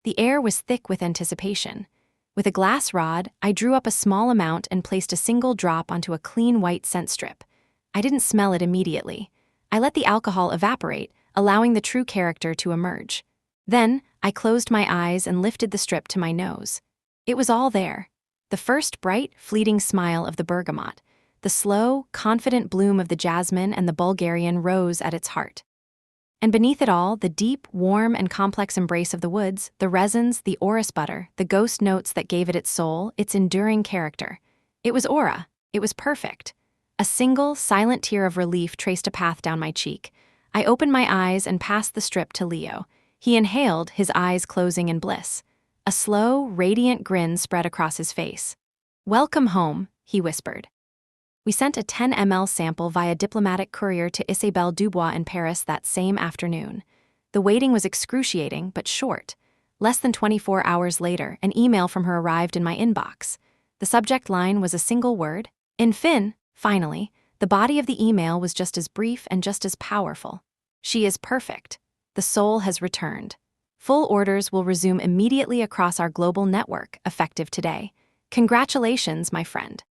The air was thick with anticipation. With a glass rod, I drew up a small amount and placed a single drop onto a clean white scent strip. I didn't smell it immediately. I let the alcohol evaporate, allowing the true character to emerge. Then, I closed my eyes and lifted the strip to my nose. It was all there. The first bright, fleeting smile of the bergamot, the slow, confident bloom of the jasmine and the Bulgarian rose at its heart. And beneath it all, the deep, warm, and complex embrace of the woods, the resins, the orris butter, the ghost notes that gave it its soul, its enduring character. It was aura. It was perfect. A single, silent tear of relief traced a path down my cheek. I opened my eyes and passed the strip to Leo. He inhaled, his eyes closing in bliss. A slow, radiant grin spread across his face. "Welcome home," he whispered. We sent a 10 ml sample via diplomatic courier to Isabelle Dubois in Paris that same afternoon. The waiting was excruciating, but short. Less than 24 hours later, an email from her arrived in my inbox. The subject line was a single word, in Finn. Finally, the body of the email was just as brief and just as powerful. "She is perfect. The soul has returned. Full orders will resume immediately across our global network, effective today. Congratulations, my friend."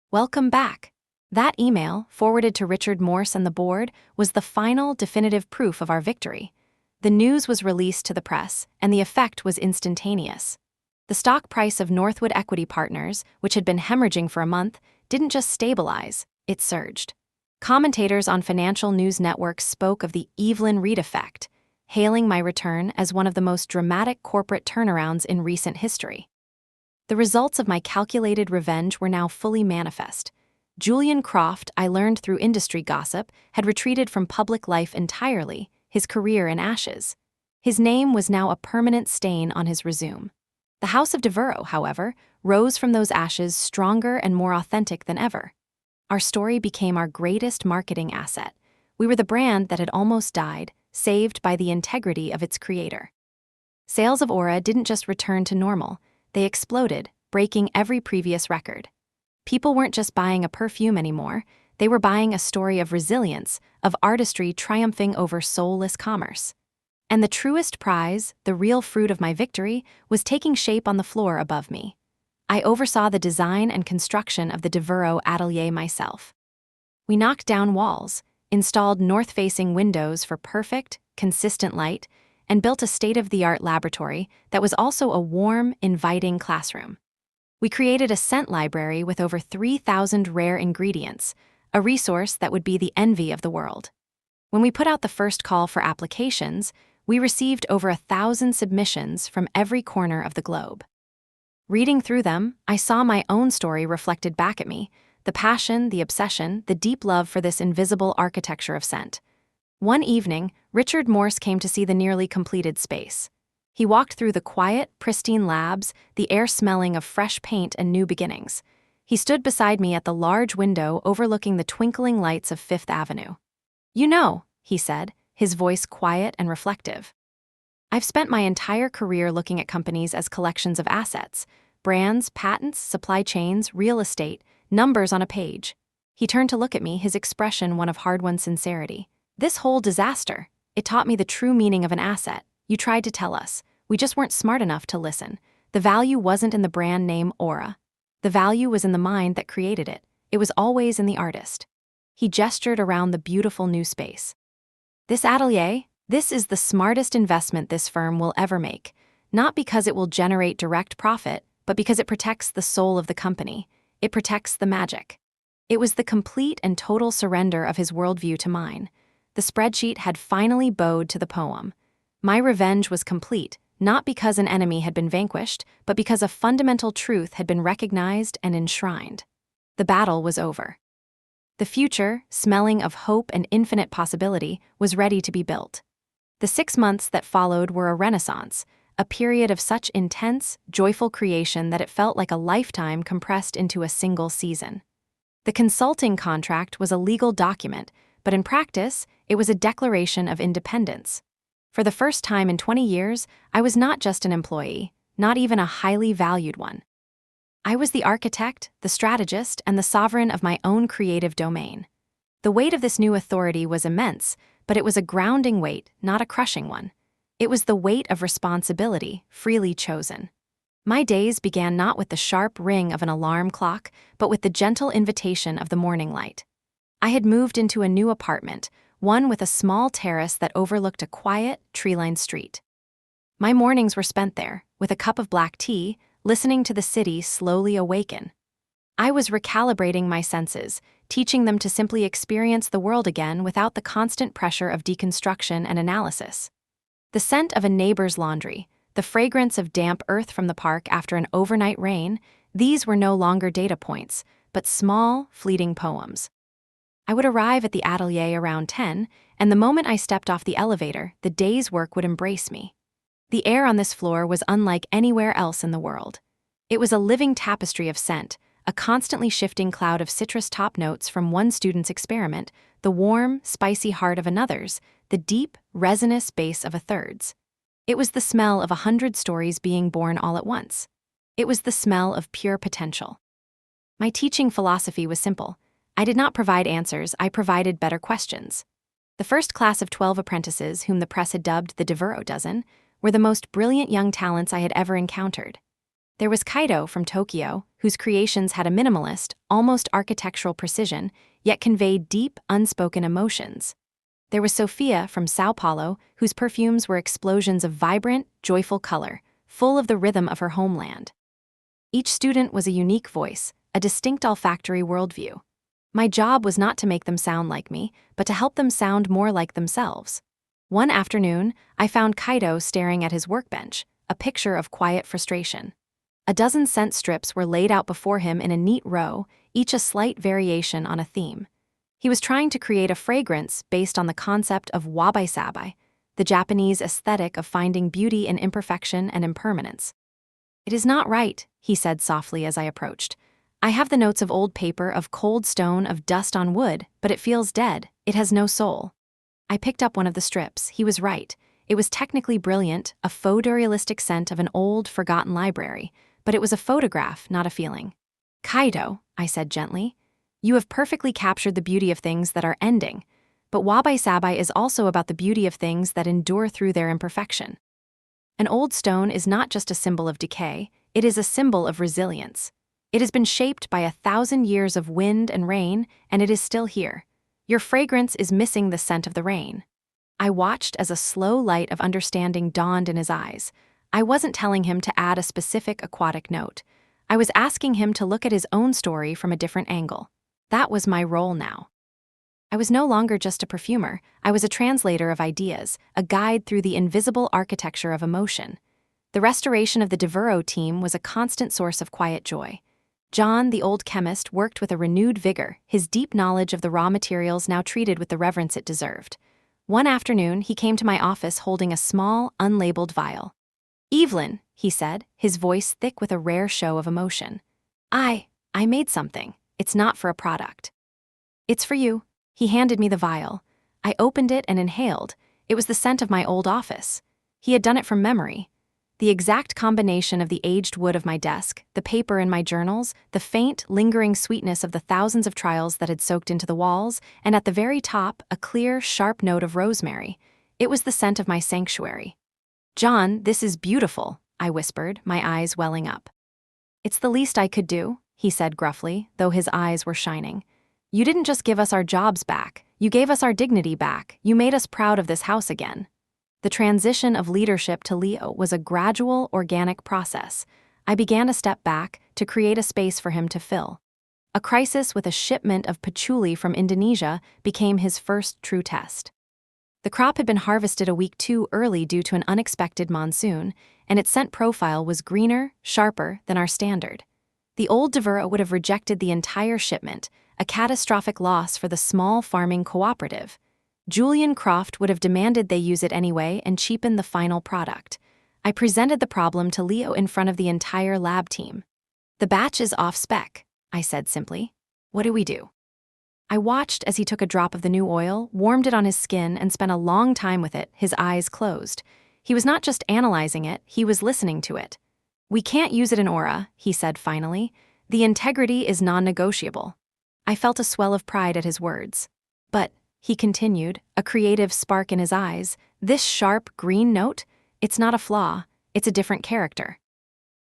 Welcome back. That email, forwarded to Richard Morse and the board, was the final, definitive proof of our victory. The news was released to the press, and the effect was instantaneous. The stock price of Northwood Equity Partners, which had been hemorrhaging for a month, didn't just stabilize, it surged. Commentators on financial news networks spoke of the Evelyn Reed effect, hailing my return as one of the most dramatic corporate turnarounds in recent history. The results of my calculated revenge were now fully manifest. Julian Croft, I learned through industry gossip, had retreated from public life entirely, his career in ashes. His name was now a permanent stain on his resume. The House of Devereux, however, rose from those ashes stronger and more authentic than ever. Our story became our greatest marketing asset. We were the brand that had almost died, saved by the integrity of its creator. Sales of Aura didn't just return to normal, they exploded, breaking every previous record. People weren't just buying a perfume anymore, they were buying a story of resilience, of artistry triumphing over soulless commerce. And the truest prize, the real fruit of my victory, was taking shape on the floor above me. I oversaw the design and construction of the Devereux atelier myself. We knocked down walls, installed north-facing windows for perfect, consistent light, and built a state-of-the-art laboratory that was also a warm, inviting classroom. We created a scent library with over 3,000 rare ingredients, a resource that would be the envy of the world. When we put out the first call for applications, we received over 1,000 submissions from every corner of the globe. Reading through them, I saw my own story reflected back at me, the passion, the obsession, the deep love for this invisible architecture of scent. One evening, Richard Morse came to see the nearly completed space. He walked through the quiet, pristine labs, the air smelling of fresh paint and new beginnings. He stood beside me at the large window overlooking the twinkling lights of Fifth Avenue. "You know," he said, his voice quiet and reflective, "I've spent my entire career looking at companies as collections of assets, brands, patents, supply chains, real estate, numbers on a page." He turned to look at me, his expression one of hard-won sincerity. "This whole disaster, it taught me the true meaning of an asset. You tried to tell us. We just weren't smart enough to listen. The value wasn't in the brand name Aura. The value was in the mind that created it. It was always in the artist." He gestured around the beautiful new space. "This atelier, this is the smartest investment this firm will ever make. Not because it will generate direct profit, but because it protects the soul of the company. It protects the magic." It was the complete and total surrender of his worldview to mine. The spreadsheet had finally bowed to the poem. My revenge was complete, not because an enemy had been vanquished, but because a fundamental truth had been recognized and enshrined. The battle was over. The future, smelling of hope and infinite possibility, was ready to be built. The 6 months that followed were a renaissance, a period of such intense, joyful creation that it felt like a lifetime compressed into a single season. The consulting contract was a legal document, but in practice, it was a declaration of independence. For the first time in 20 years, I was not just an employee, not even a highly valued one. I was the architect, the strategist, and the sovereign of my own creative domain. The weight of this new authority was immense, but it was a grounding weight, not a crushing one. It was the weight of responsibility, freely chosen. My days began not with the sharp ring of an alarm clock, but with the gentle invitation of the morning light. I had moved into a new apartment, one with a small terrace that overlooked a quiet, tree-lined street. My mornings were spent there, with a cup of black tea, listening to the city slowly awaken. I was recalibrating my senses, teaching them to simply experience the world again without the constant pressure of deconstruction and analysis. The scent of a neighbor's laundry, the fragrance of damp earth from the park after an overnight rain, these were no longer data points, but small, fleeting poems. I would arrive at the atelier around 10, and the moment I stepped off the elevator, the day's work would embrace me. The air on this floor was unlike anywhere else in the world. It was a living tapestry of scent, a constantly shifting cloud of citrus top notes from one student's experiment, the warm, spicy heart of another's, the deep, resinous bass of a third's. It was the smell of 100 stories being born all at once. It was the smell of pure potential. My teaching philosophy was simple. I did not provide answers, I provided better questions. The first class of 12 apprentices, whom the press had dubbed the Devereux Dozen, were the most brilliant young talents I had ever encountered. There was Kaito from Tokyo, whose creations had a minimalist, almost architectural precision, yet conveyed deep, unspoken emotions. There was Sophia from Sao Paulo, whose perfumes were explosions of vibrant, joyful color, full of the rhythm of her homeland. Each student was a unique voice, a distinct olfactory worldview. My job was not to make them sound like me, but to help them sound more like themselves. One afternoon, I found Kaito staring at his workbench, a picture of quiet frustration. A dozen scent strips were laid out before him in a neat row, each a slight variation on a theme. He was trying to create a fragrance based on the concept of wabi-sabi, the Japanese aesthetic of finding beauty in imperfection and impermanence. "It is not right," he said softly as I approached. "I have the notes of old paper, of cold stone, of dust on wood, but it feels dead. It has no soul." I picked up one of the strips. He was right. It was technically brilliant, a photorealistic scent of an old, forgotten library, but it was a photograph, not a feeling. "Kaito," I said gently, "you have perfectly captured the beauty of things that are ending, but wabi-sabi is also about the beauty of things that endure through their imperfection. An old stone is not just a symbol of decay, it is a symbol of resilience. It has been shaped by 1,000 years of wind and rain, and it is still here. Your fragrance is missing the scent of the rain." I watched as a slow light of understanding dawned in his eyes. I wasn't telling him to add a specific aquatic note. I was asking him to look at his own story from a different angle. That was my role now. I was no longer just a perfumer, I was a translator of ideas, a guide through the invisible architecture of emotion. The restoration of the Devereux team was a constant source of quiet joy. John, the old chemist, worked with a renewed vigor, his deep knowledge of the raw materials now treated with the reverence it deserved. One afternoon, he came to my office holding a small, unlabeled vial. "Evelyn," he said, his voice thick with a rare show of emotion. I made something. It's not for a product. It's for you." He handed me the vial. I opened it and inhaled. It was the scent of my old office. He had done it from memory. The exact combination of the aged wood of my desk, the paper in my journals, the faint, lingering sweetness of the thousands of trials that had soaked into the walls, and at the very top, a clear, sharp note of rosemary. It was the scent of my sanctuary. "John, this is beautiful," I whispered, my eyes welling up. "It's the least I could do," he said gruffly, though his eyes were shining. "You didn't just give us our jobs back, you gave us our dignity back, you made us proud of this house again." The transition of leadership to Leo was a gradual, organic process. I began to step back, to create a space for him to fill. A crisis with a shipment of patchouli from Indonesia became his first true test. The crop had been harvested a week too early due to an unexpected monsoon, and its scent profile was greener, sharper than our standard. The old Devereux would have rejected the entire shipment, a catastrophic loss for the small farming cooperative. Julian Croft would have demanded they use it anyway and cheapen the final product. I presented the problem to Leo in front of the entire lab team. "The batch is off spec," I said simply. "What do we do?" I watched as he took a drop of the new oil, warmed it on his skin, and spent a long time with it, his eyes closed. He was not just analyzing it, he was listening to it. "We can't use it in aura," he said finally. "The integrity is non-negotiable." I felt a swell of pride at his words. "But," he continued, a creative spark in his eyes, "this sharp, green note, it's not a flaw, it's a different character.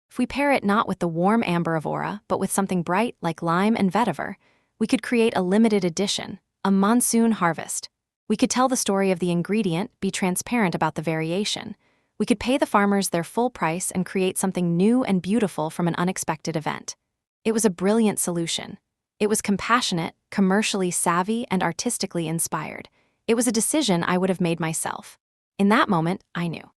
If we pair it not with the warm amber of aura, but with something bright like lime and vetiver, we could create a limited edition, A monsoon harvest. We could tell the story of the ingredient, be transparent about the variation. We could pay the farmers their full price and create something new and beautiful from an unexpected event. It was a brilliant solution. It was compassionate, commercially savvy, and artistically inspired. It was a decision I would have made myself. In that moment, I knew.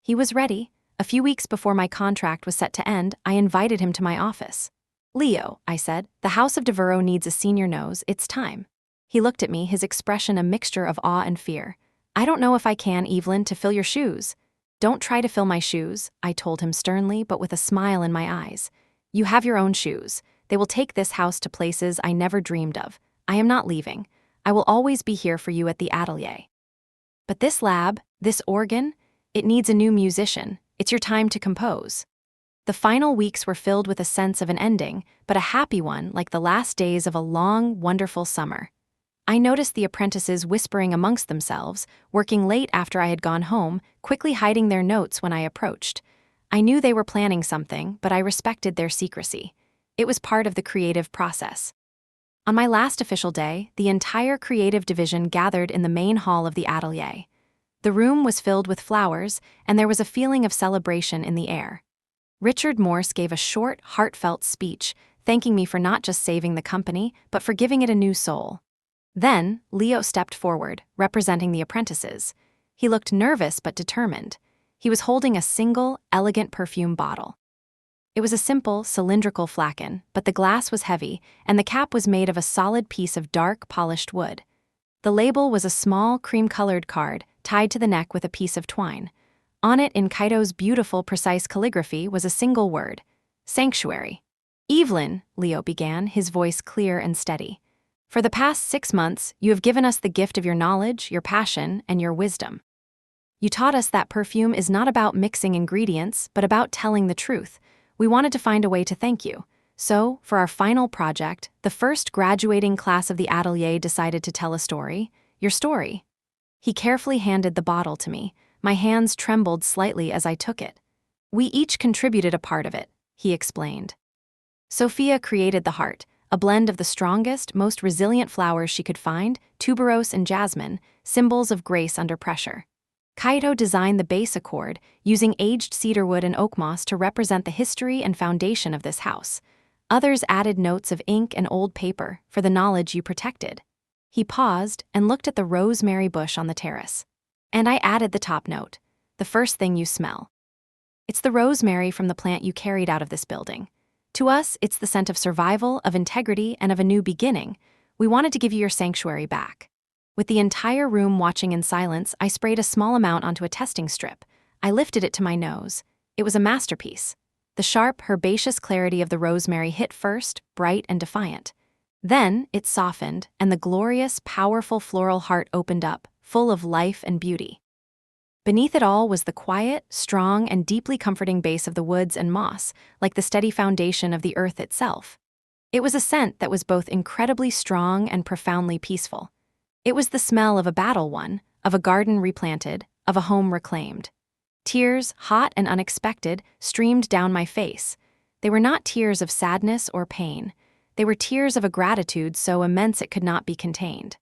He was ready. A few weeks before my contract was set to end, I invited him to my office. "Leo," I said, "the House of Devereux needs a senior nose. It's time." He looked at me, his expression a mixture of awe and fear. "I don't know if I can, Evelyn, to fill your shoes." "Don't try to fill my shoes," I told him sternly, but with a smile in my eyes. "You have your own shoes. They will take this house to places I never dreamed of. I am not leaving. I will always be here for you at the atelier. But this lab, this organ, it needs a new musician. It's your time to compose." The final weeks were filled with a sense of an ending, but a happy one, like the last days of a long, wonderful summer. I noticed the apprentices whispering amongst themselves, working late after I had gone home, quickly hiding their notes when I approached. I knew they were planning something, but I respected their secrecy. It was part of the creative process. On my last official day, the entire creative division gathered in the main hall of the atelier. The room was filled with flowers, and there was a feeling of celebration in the air. Richard Morse gave a short, heartfelt speech, thanking me for not just saving the company, but for giving it a new soul. Then, Leo stepped forward, representing the apprentices. He looked nervous but determined. He was holding a single, elegant perfume bottle. It was a simple, cylindrical flagon, but the glass was heavy, and the cap was made of a solid piece of dark, polished wood. The label was a small, cream-colored card, tied to the neck with a piece of twine. On it, in Kaito's beautiful, precise calligraphy, was a single word: sanctuary. "Evelyn," Leo began, his voice clear and steady. "For the past 6 months, you have given us the gift of your knowledge, your passion, and your wisdom. You taught us that perfume is not about mixing ingredients, but about telling the truth. We wanted to find a way to thank you. So, for our final project, the first graduating class of the atelier decided to tell a story. Your story." He carefully handed the bottle to me. My hands trembled slightly as I took it. "We each contributed a part of it," he explained. Sophia created the heart, a blend of the strongest, most resilient flowers she could find, tuberose and jasmine, symbols of grace under pressure. Kaito designed the base accord, using aged cedarwood and oak moss to represent the history and foundation of this house. Others added notes of ink and old paper for the knowledge you protected. He paused and looked at the rosemary bush on the terrace. "And I added the top note, the first thing you smell. It's the rosemary from the plant you carried out of this building. To us, it's the scent of survival, of integrity, and of a new beginning. We wanted to give you your sanctuary back." With the entire room watching in silence, I sprayed a small amount onto a testing strip. I lifted it to my nose. It was a masterpiece. The sharp, herbaceous clarity of the rosemary hit first, bright and defiant. Then it softened, and the glorious, powerful floral heart opened up, full of life and beauty. Beneath it all was the quiet, strong, and deeply comforting base of the woods and moss, like the steady foundation of the earth itself. It was a scent that was both incredibly strong and profoundly peaceful. It was the smell of a battle won, of a garden replanted, of a home reclaimed. Tears, hot and unexpected, streamed down my face. They were not tears of sadness or pain. They were tears of a gratitude so immense it could not be contained.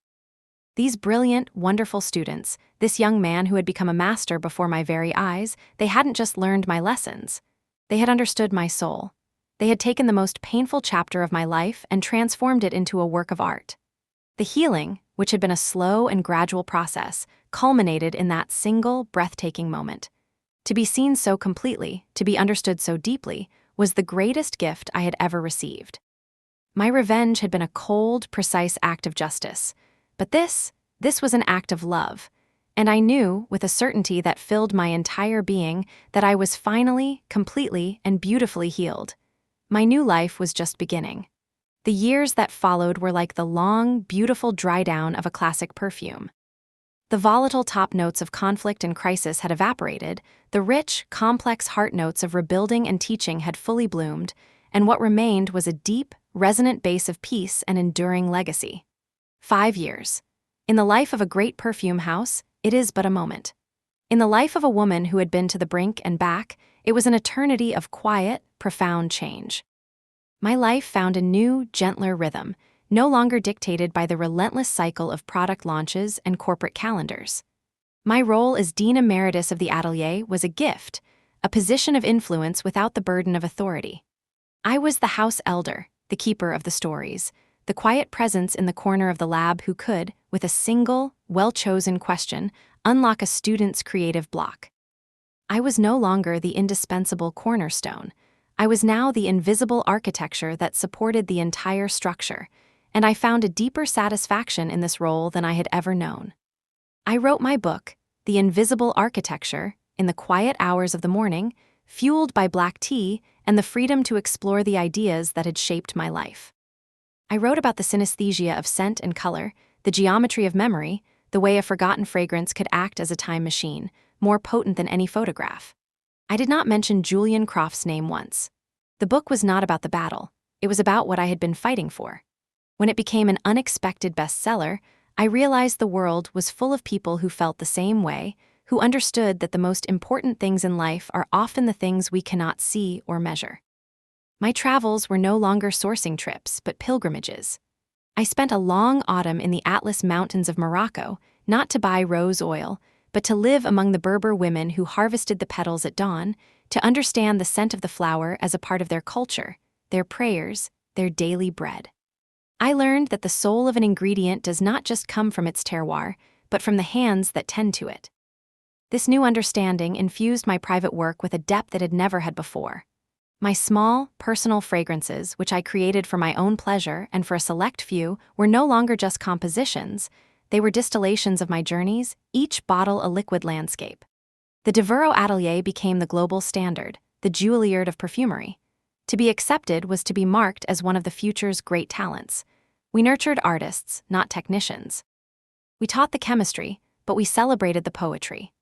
These brilliant, wonderful students, this young man who had become a master before my very eyes, they hadn't just learned my lessons. They had understood my soul. They had taken the most painful chapter of my life and transformed it into a work of art. The healing, which had been a slow and gradual process, culminated in that single, breathtaking moment. To be seen so completely, to be understood so deeply, was the greatest gift I had ever received. My revenge had been a cold, precise act of justice. But this was an act of love, and I knew, with a certainty that filled my entire being, that I was finally, completely, and beautifully healed. My new life was just beginning. The years that followed were like the long, beautiful dry down of a classic perfume. The volatile top notes of conflict and crisis had evaporated, the rich, complex heart notes of rebuilding and teaching had fully bloomed, and what remained was a deep, resonant base of peace and enduring legacy. 5 years. In the life of a great perfume house, it is but a moment. In the life of a woman who had been to the brink and back, it was an eternity of quiet, profound change. My life found a new, gentler rhythm, no longer dictated by the relentless cycle of product launches and corporate calendars. My role as Dean Emeritus of the Atelier was a gift, a position of influence without the burden of authority. I was the house elder, the keeper of the stories, the quiet presence in the corner of the lab who could, with a single, well-chosen question, unlock a student's creative block. I was no longer the indispensable cornerstone. I was now the invisible architecture that supported the entire structure, and I found a deeper satisfaction in this role than I had ever known. I wrote my book, The Invisible Architecture, in the quiet hours of the morning, fueled by black tea and the freedom to explore the ideas that had shaped my life. I wrote about the synesthesia of scent and color, the geometry of memory, the way a forgotten fragrance could act as a time machine, more potent than any photograph. I did not mention Julian Croft's name once. The book was not about the battle. It was about what I had been fighting for. When it became an unexpected bestseller, I realized the world was full of people who felt the same way, who understood that the most important things in life are often the things we cannot see or measure. My travels were no longer sourcing trips, but pilgrimages. I spent a long autumn in the Atlas Mountains of Morocco, not to buy rose oil, but to live among the Berber women who harvested the petals at dawn, to understand the scent of the flower as a part of their culture, their prayers, their daily bread. I learned that the soul of an ingredient does not just come from its terroir, but from the hands that tend to it. This new understanding infused my private work with a depth it had never had before. My small, personal fragrances, which I created for my own pleasure and for a select few, were no longer just compositions. They were distillations of my journeys, each bottle a liquid landscape. The Devereux Atelier became the global standard, the Juilliard of perfumery. To be accepted was to be marked as one of the future's great talents. We nurtured artists, not technicians. We taught the chemistry, but we celebrated the poetry.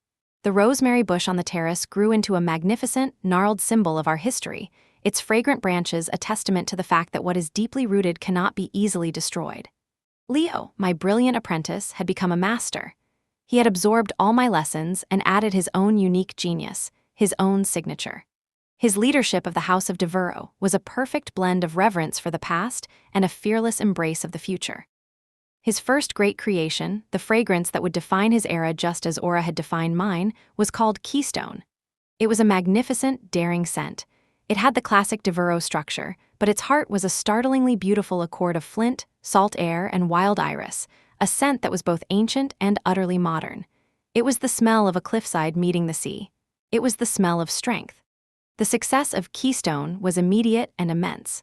The rosemary bush on the terrace grew into a magnificent, gnarled symbol of our history, its fragrant branches a testament to the fact that what is deeply rooted cannot be easily destroyed. Leo, my brilliant apprentice, had become a master. He had absorbed all my lessons and added his own unique genius, his own signature. His leadership of the House of Devereux was a perfect blend of reverence for the past and a fearless embrace of the future. His first great creation, the fragrance that would define his era just as Aura had defined mine, was called Keystone. It was a magnificent, daring scent. It had the classic Devereux structure, but its heart was a startlingly beautiful accord of flint, salt air, and wild iris, a scent that was both ancient and utterly modern. It was the smell of a cliffside meeting the sea. It was the smell of strength. The success of Keystone was immediate and immense.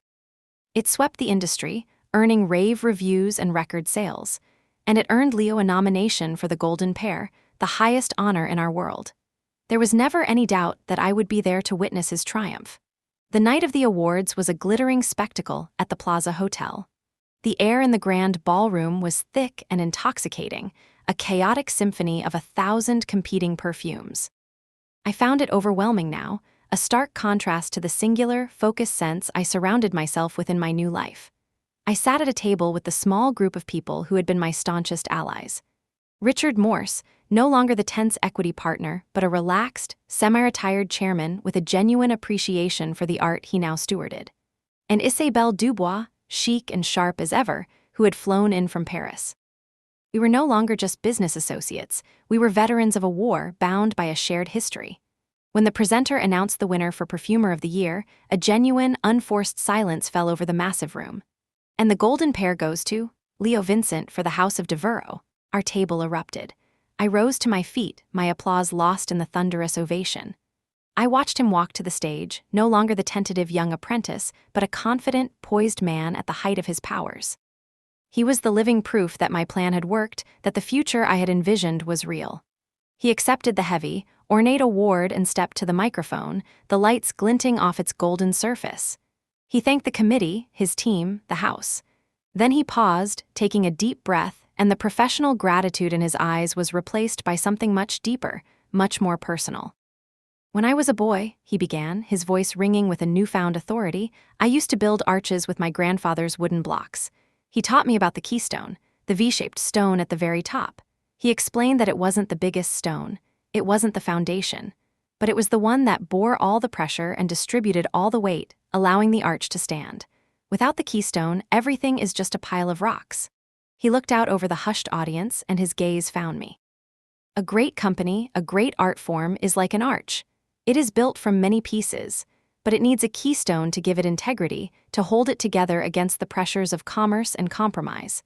It swept the industry, earning rave reviews and record sales, and it earned Leo a nomination for the Golden Pear, the highest honor in our world. There was never any doubt that I would be there to witness his triumph. The night of the awards was a glittering spectacle at the Plaza Hotel. The air in the grand ballroom was thick and intoxicating, a chaotic symphony of 1,000 competing perfumes. I found it overwhelming now, a stark contrast to the singular, focused sense I surrounded myself with in my new life. I sat at a table with the small group of people who had been my staunchest allies. Richard Morse, no longer the tense equity partner, but a relaxed, semi-retired chairman with a genuine appreciation for the art he now stewarded. And Isabelle Dubois, chic and sharp as ever, who had flown in from Paris. We were no longer just business associates, we were veterans of a war bound by a shared history. When the presenter announced the winner for Perfumer of the Year, a genuine, unforced silence fell over the massive room. And the Golden Pear goes to Leo Vincent for the House of Devereux. Our table erupted. I rose to my feet, my applause lost in the thunderous ovation. I watched him walk to the stage, no longer the tentative young apprentice, but a confident, poised man at the height of his powers. He was the living proof that my plan had worked, that the future I had envisioned was real. He accepted the heavy, ornate award and stepped to the microphone, the lights glinting off its golden surface. He thanked the committee, his team, the house. Then he paused, taking a deep breath, and the professional gratitude in his eyes was replaced by something much deeper, much more personal. When I was a boy, he began, his voice ringing with a newfound authority, I used to build arches with my grandfather's wooden blocks. He taught me about the keystone, the V-shaped stone at the very top. He explained that it wasn't the biggest stone, it wasn't the foundation, but it was the one that bore all the pressure and distributed all the weight, allowing the arch to stand. Without the keystone, everything is just a pile of rocks. He looked out over the hushed audience, and his gaze found me. A great company, a great art form is like an arch. It is built from many pieces, but it needs a keystone to give it integrity, to hold it together against the pressures of commerce and compromise.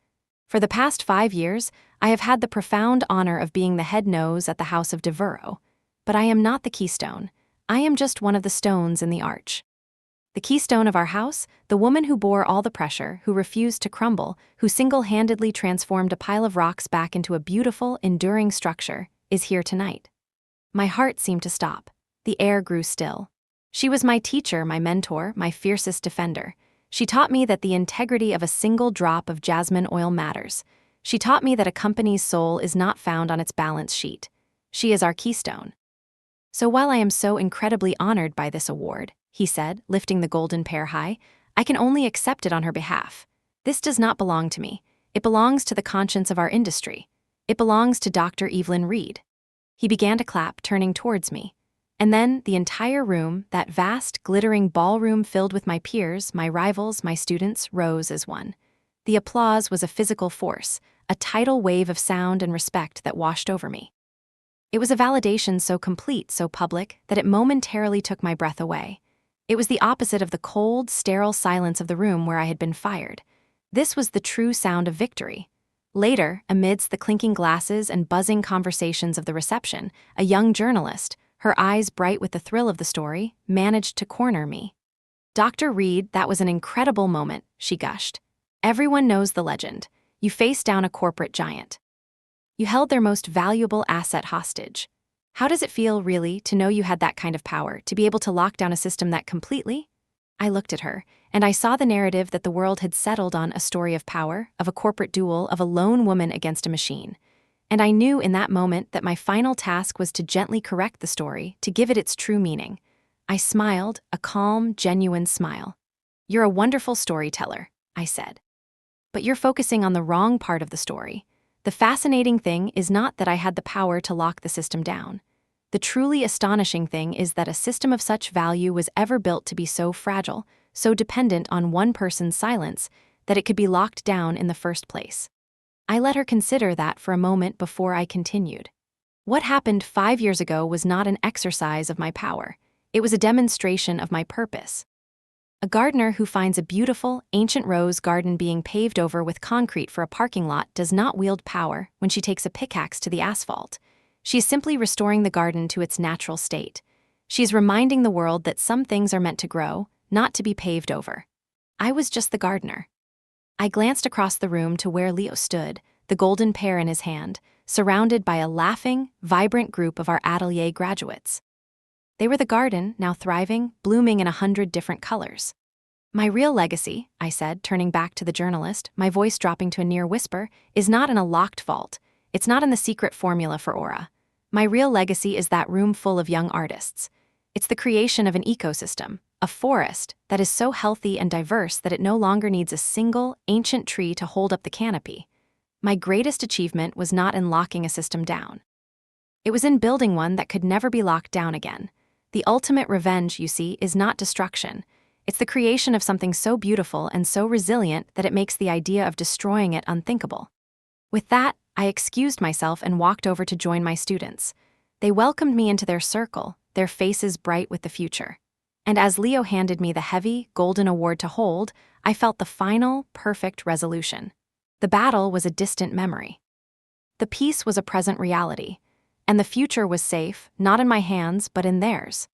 For the past 5 years, I have had the profound honor of being the head nose at the House of Devereux, but I am not the keystone. I am just one of the stones in the arch. The keystone of our house, the woman who bore all the pressure, who refused to crumble, who single-handedly transformed a pile of rocks back into a beautiful, enduring structure, is here tonight. My heart seemed to stop. The air grew still. She was my teacher, my mentor, my fiercest defender. She taught me that the integrity of a single drop of jasmine oil matters. She taught me that a company's soul is not found on its balance sheet. She is our keystone. So while I am so incredibly honored by this award, he said, lifting the golden pear high, I can only accept it on her behalf. This does not belong to me. It belongs to the conscience of our industry. It belongs to Dr. Evelyn Reed. He began to clap, turning towards me. And then the entire room, that vast, glittering ballroom filled with my peers, my rivals, my students, rose as one. The applause was a physical force, a tidal wave of sound and respect that washed over me. It was a validation so complete, so public, that it momentarily took my breath away. It was the opposite of the cold, sterile silence of the room where I had been fired. This was the true sound of victory. Later, amidst the clinking glasses and buzzing conversations of the reception, a young journalist, her eyes bright with the thrill of the story, managed to corner me. Dr. Reed, that was an incredible moment, she gushed. Everyone knows the legend. You faced down a corporate giant. You held their most valuable asset hostage. How does it feel, really, to know you had that kind of power, to be able to lock down a system that completely? I looked at her, and I saw the narrative that the world had settled on, a story of power, of a corporate duel, of a lone woman against a machine. And I knew in that moment that my final task was to gently correct the story, to give it its true meaning. I smiled, a calm, genuine smile. You're a wonderful storyteller, I said. But you're focusing on the wrong part of the story. The fascinating thing is not that I had the power to lock the system down. The truly astonishing thing is that a system of such value was ever built to be so fragile, so dependent on one person's silence, that it could be locked down in the first place. I let her consider that for a moment before I continued. What happened 5 years ago was not an exercise of my power. It was a demonstration of my purpose. A gardener who finds a beautiful, ancient rose garden being paved over with concrete for a parking lot does not wield power when she takes a pickaxe to the asphalt. She is simply restoring the garden to its natural state. She is reminding the world that some things are meant to grow, not to be paved over. I was just the gardener. I glanced across the room to where Leo stood, the golden pear in his hand, surrounded by a laughing, vibrant group of our atelier graduates. They were the garden, now thriving, blooming in 100 different colors. My real legacy, I said, turning back to the journalist, my voice dropping to a near whisper, is not in a locked vault. It's not in the secret formula for aura. My real legacy is that room full of young artists. It's the creation of an ecosystem, a forest, that is so healthy and diverse that it no longer needs a single, ancient tree to hold up the canopy. My greatest achievement was not in locking a system down. It was in building one that could never be locked down again. The ultimate revenge, you see, is not destruction. It's the creation of something so beautiful and so resilient that it makes the idea of destroying it unthinkable. With that, I excused myself and walked over to join my students. They welcomed me into their circle, their faces bright with the future. And as Leo handed me the heavy, golden award to hold, I felt the final, perfect resolution. The battle was a distant memory. The peace was a present reality. And the future was safe, not in my hands, but in theirs.